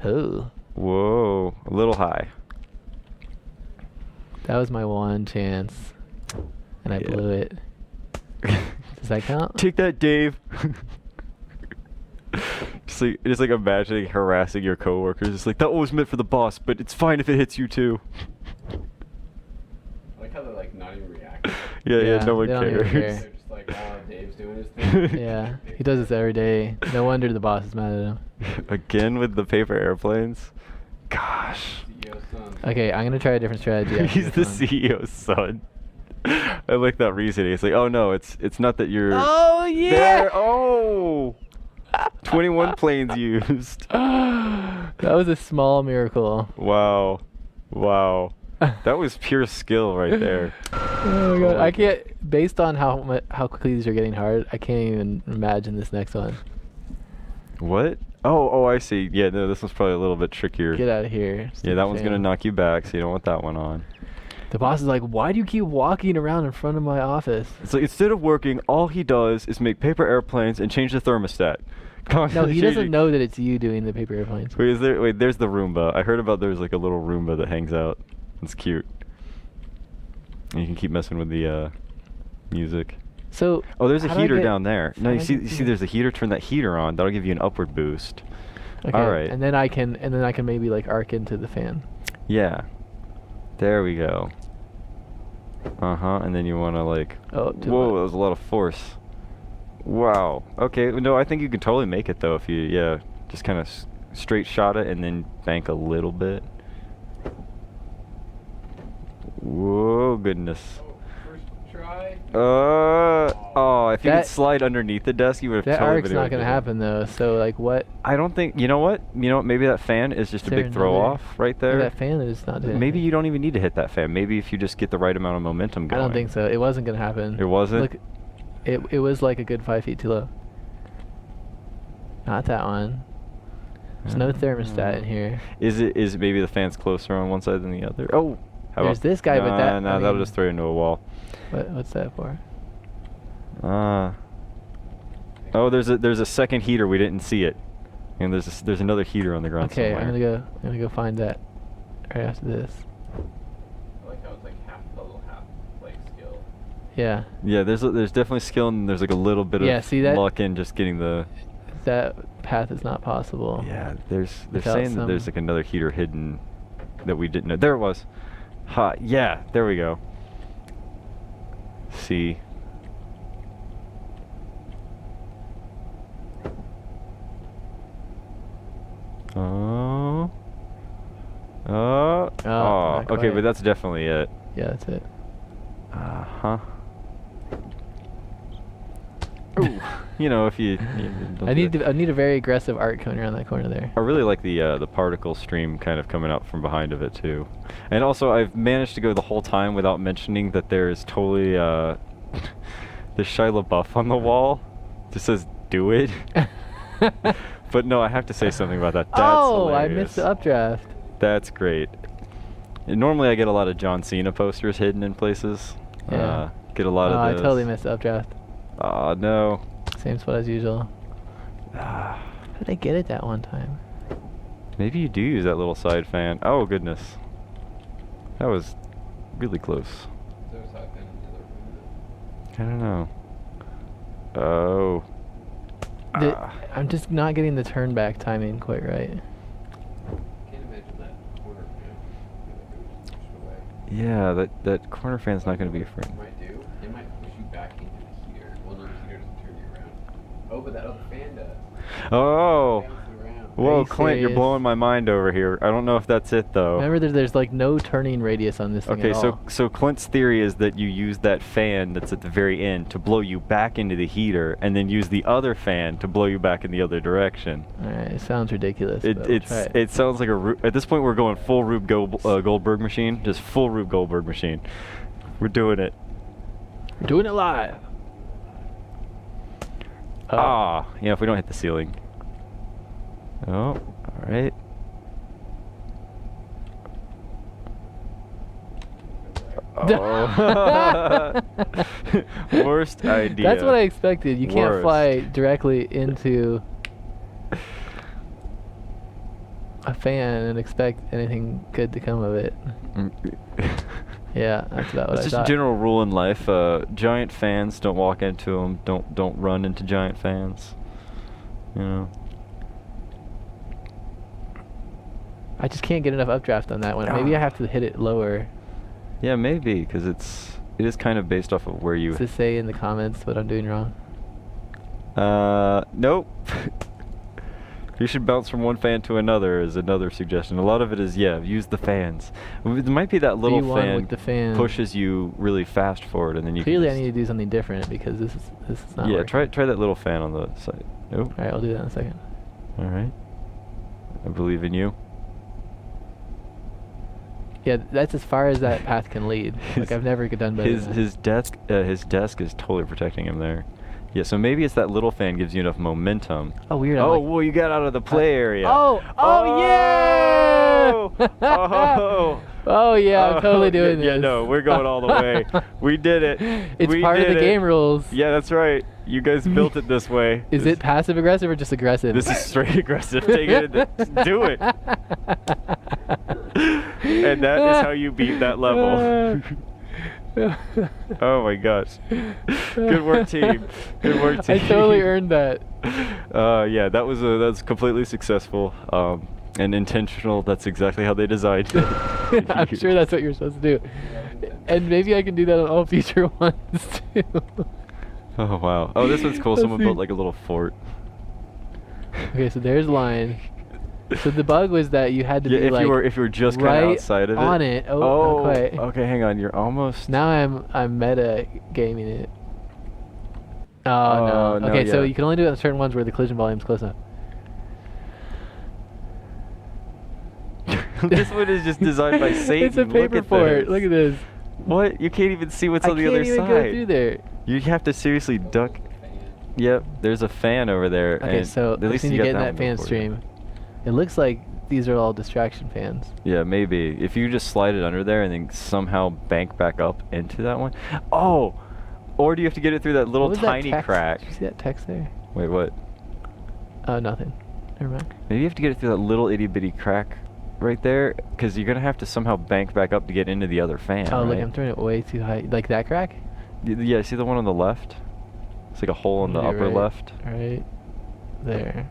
Oh, Whoa, a little high. that was my one chance, and I Yeah. blew it. Does that count? Take that, Dave. just like imagining harassing your coworkers. It's like that was meant for the boss, but it's fine if it hits you too. I like how they're like not even reacting. Yeah, no one they don't even cares. care. They're just like, oh, Dave's doing his thing. Yeah, he does this every day. No wonder the boss is mad at him. Again with the paper airplanes. Gosh. CEO's son. Okay, I'm gonna try a different strategy. after He's the this one. CEO's son. I like that reasoning. It's like, oh no, it's not that you're Oh yeah! there. Oh, 21 planes used. That was a small miracle. Wow. That was pure skill right there. Oh my god! I can't. Based on how quickly these are getting hard, I can't even imagine this next one. What? Oh, I see. Yeah, no, this one's probably a little bit trickier. Get out of here. Yeah, stupid that one's gonna fan. knock you back, so you don't want that one on. The boss is like, "Why do you keep walking around in front of my office?" It's like instead of working, all he does is make paper airplanes and change the thermostat. No, he doesn't know that it's you doing the paper airplanes. Wait, there's the Roomba. I heard about there's like a little Roomba that hangs out. It's cute. And you can keep messing with the music. So. Oh, there's a how do I heater get- down there. No, how you do I see, get you see, here? there's a heater. Turn that heater on. That'll give you an upward boost. Okay, All right. and then I can maybe like arc into the fan. Yeah. There we go. And then you want to like. Oh, to Whoa, what? that was a lot of force. Wow. Okay. No, I think you can totally make it though if you just kind of straight shot it and then bank a little bit. Whoa, goodness. Oh, first try. If you That- could slide underneath the desk, you would have That totally arc's been able not to gonna get it. happen though. So like, what? I don't think. You know what? Maybe that fan is just Is a there big throw another- off right Well, there. that fan is not doing. Maybe anything. you don't even need to hit that fan. Maybe if you just get the right amount of momentum I going. don't think so. It wasn't gonna happen. It wasn't? Look, it was like a good 5 feet too low. Not that one. There's no thermostat in here. Is it maybe the fan's closer on one side than the other? Oh, how There's about this guy, but that. No, I that'll mean, just throw you into a wall. What's that for? Oh, there's a second heater. We didn't see it, and there's another heater on the ground Okay, somewhere. I'm gonna go find that right after this. I like how it's like half puzzle, half like skill. Yeah. Yeah, there's definitely skill and there's like a little bit Yeah, of see that- luck in just getting the. That path is not possible. Yeah, they're without saying that there's some- like another heater hidden that we didn't know. There it was. Ha, yeah, there we go. See. Oh. Oh. not Okay, quite. but that's definitely it. Yeah, that's it. Uh-huh. Ooh. You know, if you don't I do need that. I need a very aggressive arc coming around that corner there. I really like the particle stream kind of coming out from behind of it too, and also I've managed to go the whole time without mentioning that there is totally the Shia LaBeouf on the wall. Just says "Do it," but no, I have to say something about that. That's I hilarious. missed the updraft. That's great. And normally I get a lot of John Cena posters hidden in places. Yeah. Get a lot Oh, of I those. totally missed the updraft. Oh no. Same spot as usual. Ah. How did I get it that one time? Maybe you do use that little side fan. Oh goodness. That was really close. Is there a side fan in the other room? I don't know. Oh. Ah. I'm just not getting the turn back timing quite right. Can't imagine that corner fan. Just away. Yeah, that corner fan's not going to be a What friend. it might do? It might push you back into the heater. Well, no, the heater doesn't turn you around. Oh, but that other fan does. Oh. Bounce you around. Whoa, you Clint, you're serious? blowing my mind over here. I don't know if that's it though. Remember that there's like no turning radius on this thing Okay, at all. so Clint's theory is that you use that fan that's at the very end to blow you back into the heater, and then use the other fan to blow you back in the other direction. Alright, it sounds ridiculous. but we'll try it. It sounds like at this point we're going full Rube Goldberg machine, just full Rube Goldberg machine. We're doing it. We're doing it live. Oh. Yeah, if we don't hit the ceiling. Oh, all right. Oh. Worst idea. That's what I expected. You can't Worst. fly directly into a fan and expect anything good to come of it. Yeah, that's about what It's I just thought. a general rule in life. Giant fans, don't walk into them. Don't run into giant fans. You know. I just can't get enough updraft on that one. Maybe I have to hit it lower. Yeah, maybe because it is kind of based off of where you. Does this say in the comments what I'm doing wrong? Nope. You should bounce from one fan to another is another suggestion. A lot of it is, use the fans. It might be that little V1 fan with the fan. pushes you really fast forward, and then you Clearly, I can need just, to do something different because this is not. yeah, working. try that little fan on the side. Nope. All right, I'll do that in a second. All right. I believe in you. Yeah, that's as far as that path can lead. Like I've never done better. than that. His desk is totally protecting him there. Yeah, so maybe it's that little fan gives you enough momentum. Oh, weird. I'm Oh, like- well, you got out of the play area. Oh, yeah! Oh! Oh yeah, I'm totally Oh, doing yeah, this. no, we're going all the way. We did it. It's We part of did the it. game rules. Yeah, that's right. You guys built it this way. Is it passive aggressive or just aggressive? This is straight aggressive. Take it. Just do it. And that is how you beat that level. Oh my gosh. Good work, team. Good work, team. I totally earned that. Yeah, that's completely successful. And intentional. That's exactly how they designed it. I'm sure that's what you're supposed to do. And maybe I can do that on all future ones too. Oh wow. Oh, this one's cool. Let's Someone see. built like a little fort. Okay, so there's line. So the bug was that you had to Yeah, be if like you were just kind right of outside of it. on it. Oh, Oh, not quite. okay. Hang on. You're almost. Now I'm meta gaming it. Oh, Oh, no. no, Okay, so yeah. you can only do it on certain ones where the collision volume's close enough. This one is just designed by Satan. It's a paper Look at fort. this. Look at this. What? You can't even see what's I on the can't other even side. go through there. You have to seriously duck. Yep, there's a fan over there. Okay, and so at I least need to you get in got that one fan before you. stream. It looks like these are all distraction fans. Yeah, maybe if you just slide it under there and then somehow bank back up into that one. Oh, or do you have to get it through that little What was that tiny text? crack? Did you see that text there? Wait, what? Oh, nothing. Never mind. Maybe you have to get it through that little itty bitty crack right there, because you're gonna have to somehow bank back up to get into the other fan. Oh, look, right? I'm throwing it way too high. Like that crack? Yeah, see the one on the left? It's like a hole in the Maybe upper right- left. Right there.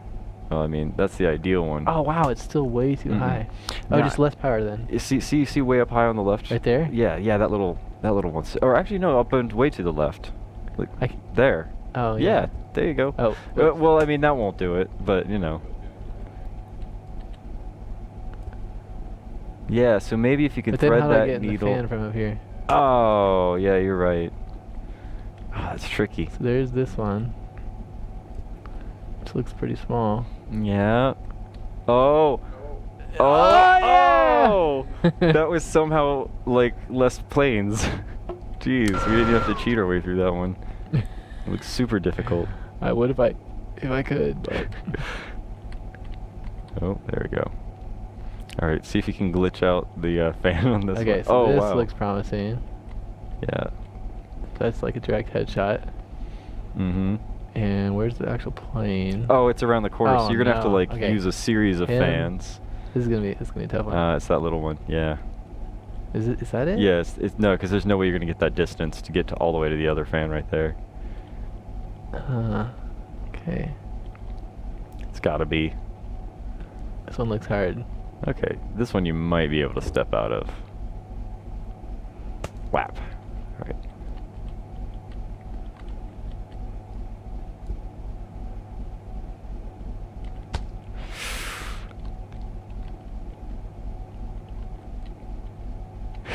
Well, I mean, that's the ideal one. Oh wow, it's still way too Mhm. high. Oh, Nah. just less power then. See way up high on the left? Right there? Yeah, that little one. Or actually, no, up and way to the left. Like, there. Oh Yeah, yeah. there you go. Oh. Well, I mean, that won't do it, but, you know. Yeah, so maybe if you can But then thread how do I that get in the needle. fan from up here? Oh, yeah, you're right. Oh, that's tricky. So there's this one. Which looks pretty small. Yeah. Oh. yeah! Oh! That was somehow, like, less planes. Jeez, we didn't have to cheat our way through that one. It looks super difficult. I would if I could, but Oh, there we go. Alright, see if you can glitch out the fan on this okay. one. So Oh, this wow. looks promising. Yeah. That's like a direct headshot. Mm-hmm. And where's the actual plane? Oh, it's around the corner, so Oh, you're gonna have to, no. like, Okay. use a series of Him. fans. This is gonna be a tough one. It's that little one, yeah. Is that it? Yes, no, because there's no way you're gonna get that distance to get to all the way to the other fan right there. Okay. It's gotta be. This one looks hard. Okay, this one you might be able to step out of. Whap. Alright.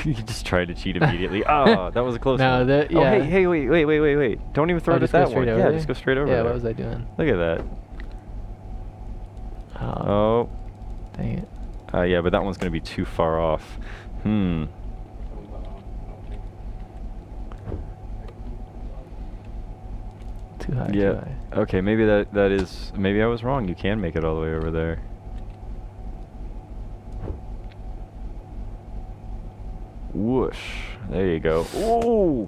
You just tried to cheat immediately. Oh, that was a close No, one. that- Oh, yeah. hey, wait. Don't even throw Oh, it at just go that straight one. over Yeah, there? just go straight over Yeah, there. what was I doing? Look at that. Oh, Oh. dang it. Yeah, but that one's going to be too far off. Hmm. Too high, Yeah. too high. Okay, maybe that is... Maybe I was wrong. You can make it all the way over there. Whoosh. There you go. Ooh!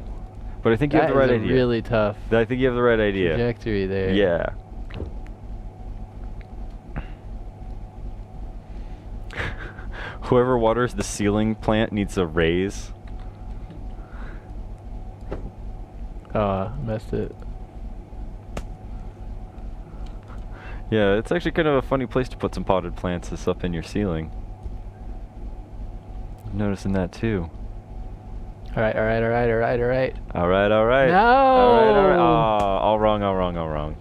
But I think you have That the right is a idea. really tough I think you have the right idea. trajectory there. Yeah. Whoever waters the ceiling plant needs a raise. Messed it. Yeah, it's actually kind of a funny place to put some potted plants this up in your ceiling. I'm noticing that too. Alright. Alright. No! Alright. Oh, all wrong.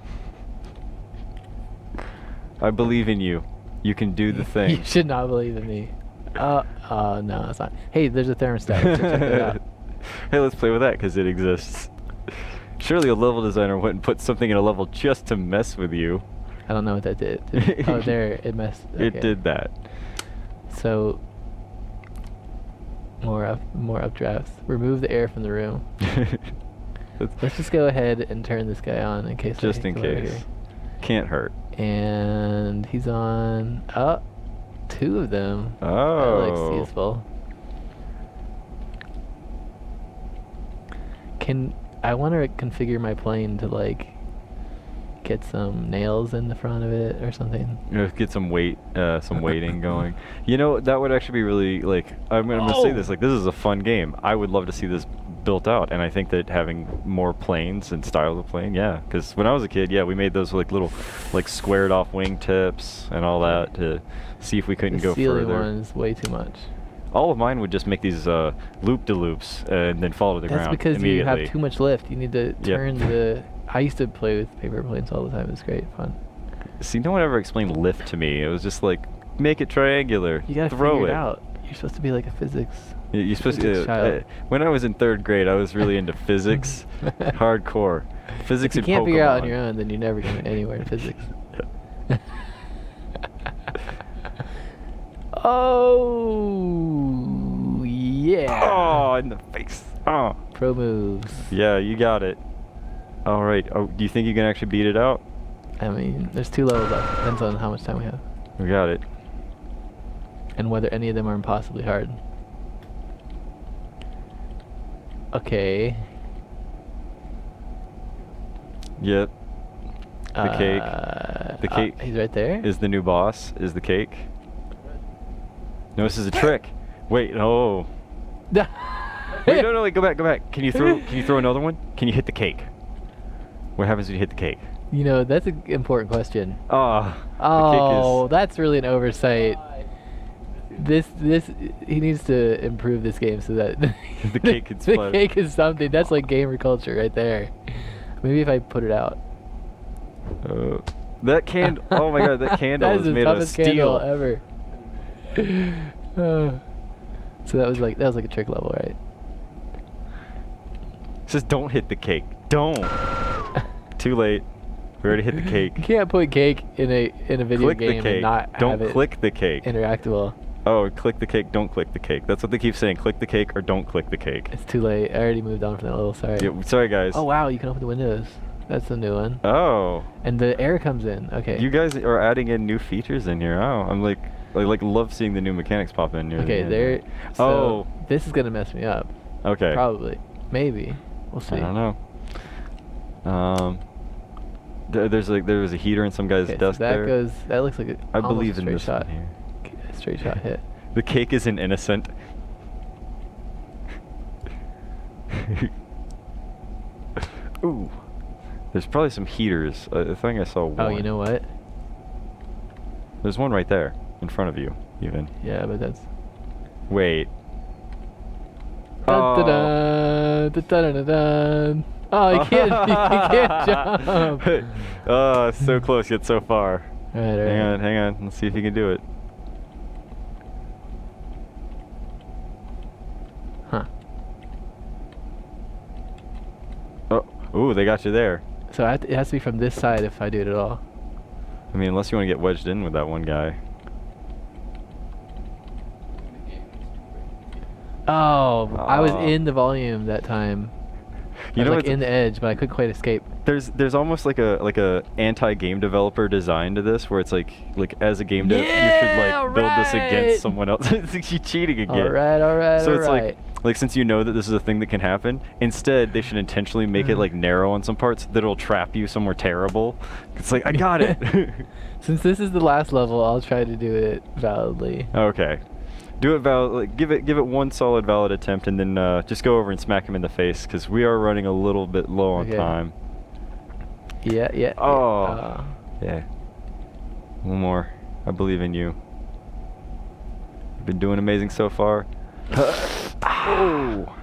I believe in you. You can do the thing. You should not believe in me. No, it's not. Hey, there's a thermostat. Let's go check it out. Hey, let's play with that because it exists. Surely a level designer wouldn't put something in a level just to mess with you. I don't know what that did. Oh, there, it messed. It okay. did that. So, more updrafts. Remove the air from the room. Let's just go ahead and turn this guy on in case. Just I in come over case. here. Can't hurt. And he's on. Oh, two of them. Oh. That looks useful. I want to configure my plane to like get some nails in the front of it or something. You know, get some weighting going. You know, that would actually be really, like, I'm gonna say this, like, this is a fun game. I would love to see this built out, and I think that having more planes and styles of plane, yeah. Because when I was a kid, yeah, we made those like little, like, squared off wing tips and all that to see if we couldn't The go ceiling further. one's way too much. All of mine would just make these loop-de-loops and then fall to the That's ground because you immediately. have too much lift. You need to Yep. turn the. I used to play with paper planes all the time. It was great fun. See, no one ever explained lift to me. It was just like, make it triangular, You gotta throw figure it. it out. You're supposed to be like a physics. You're supposed Physics to. child. When I was in 3rd grade, I was really into physics, hardcore. Physics If you and can't figure it out on Pokemon. your own, then you're never gonna get anywhere in physics. Oh yeah. Oh, in the face. Oh. Pro moves. Yeah, you got it. All right. Oh, do you think you can actually beat it out? I mean, there's 2 levels left. Depends on how much time we have, We got it. and whether any of them are impossibly hard. Okay. Yep. The cake. The cake He's right there. is the new boss. Is the cake? No, this is a trick. Wait. Oh. Wait, no, wait, go back. Can you throw another one? Can you hit the cake? What happens when you hit the cake? You know, that's an important question. Ah, Oh, that's really an oversight. This he needs to improve this game so that the cake can the splatter. cake is something. That's like gamer culture right there. Maybe if I put it out. That candle. Oh my god, that candle That is is the made of toughest steel. candle ever. So that was like a trick level, right? It says don't hit the cake. Don't. Too late. We already hit the cake. You can't put cake in a video Click the game cake. and not Don't have click the cake. it interactable. Oh, click the cake. Don't click the cake. That's what they keep saying. Click the cake or don't click the cake. It's too late. I already moved on from that level. Sorry. Yeah, sorry guys. Oh wow, you can open the windows. That's a new one. Oh. And the air comes in. Okay. You guys are adding in new features in here. Oh, I'm like love seeing the new mechanics pop in here. Okay, there. So Oh. this is gonna mess me up. Okay. Probably. Maybe. We'll see. I don't know. There was a heater in some guy's Okay, desk so that there. goes. That looks like I almost believe a in straight this shot. one here. Straight shot hit. The cake isn't innocent. Ooh. There's probably some heaters. I think I saw one. Oh, you know what? There's one right there, in front of you, even. Yeah, but that's. Wait. Dun, dun, dun, dun, dun, dun, dun. Oh, you can't. You can't jump. Oh, so close yet so far. All right. Hang on. Let's see if you can do it. Huh. Oh, ooh, they got you there. So it has to be from this side if I do it at all. I mean, unless you want to get wedged in with that one guy. Oh, I was Aw. in the volume that time. You I know, was like it's- in the edge, but I couldn't quite escape. There's almost like a anti-game developer design to this, where it's like as a game dev, you should like build this right. against someone else. It's like you cheating again. All right. So all it's right. like since you know that this is a thing that can happen, instead they should intentionally make it like narrow on some parts that'll trap you somewhere terrible. It's like I got it. Since this is the last level, I'll try to do it validly. Okay. Do it valid. Like, give it one solid valid attempt, and then just go over and smack him in the face, because we are running a little bit low on Okay. time. Yeah. Oh. Yeah. One more. I believe in you. You've been doing amazing so far. Oh. All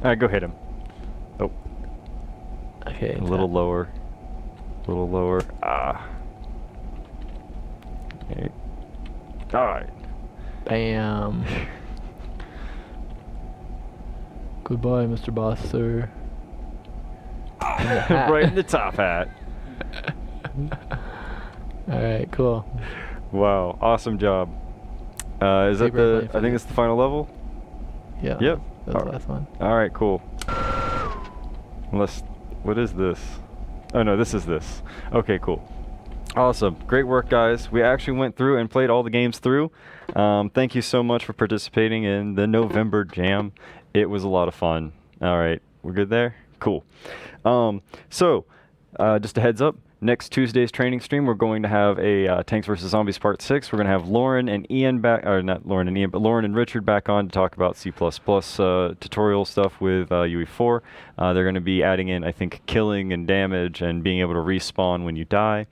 right, go hit him. Oh. Okay. A little lower. A little lower. Ah. Okay. All right. Bam. Goodbye, Mr. Boss, sir. In the hat. Right in the top hat. All right, cool. Wow, awesome job. Is that Paper the? plane I think it's the final level. Yeah. Yep. That was the last one. All right, cool. Unless, what is this? Oh no, this is this. Okay, cool. Awesome. Great work, guys. We actually went through and played all the games through. Thank you so much for participating in the November Jam. It was a lot of fun. All right, we're good there? Cool. So, just a heads up, next Tuesday's training stream, we're going to have a Tanks vs. Zombies Part 6. We're going to have Lauren and Ian back, or not Lauren and Ian, but Lauren and Richard back on to talk about C++ tutorial stuff with UE4. They're going to be adding in, I think, killing and damage and being able to respawn when you die.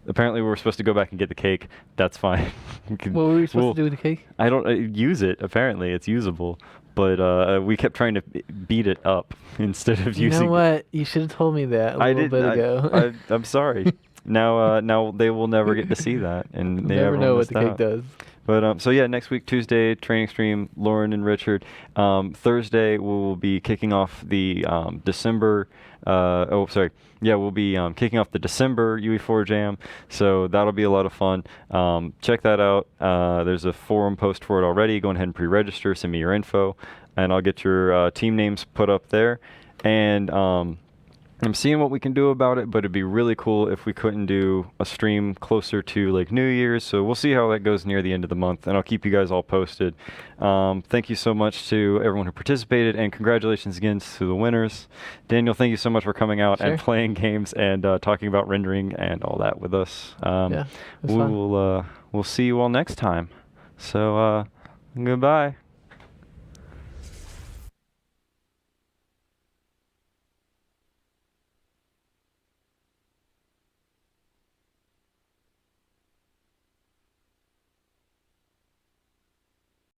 Apparently we were supposed to go back and get the cake. That's fine. What were we supposed to do with the cake? I don't use it. Apparently it's usable, but we kept trying to beat it up instead of You using. know what? You should have told me that a I little did. bit ago. I'm sorry. Now they will never get to see that, and they Never know what missed the cake out. does. But so yeah, next week Tuesday training stream, Lauren and Richard. Thursday we will be kicking off the December. We'll be kicking off the December UE4jam. So that'll be a lot of fun. Check that out. There's a forum post for it already. Go ahead and pre-register. Send me your info, and I'll get your team names put up there. And I'm seeing what we can do about it, but it'd be really cool if we couldn't do a stream closer to like New Year's. So we'll see how that goes near the end of the month, and I'll keep you guys all posted. Thank you so much to everyone who participated, and congratulations again to the winners. Daniel, thank you so much for coming out and playing games and talking about rendering and all that with us. Yeah, it was fun. We'll see you all next time. So goodbye.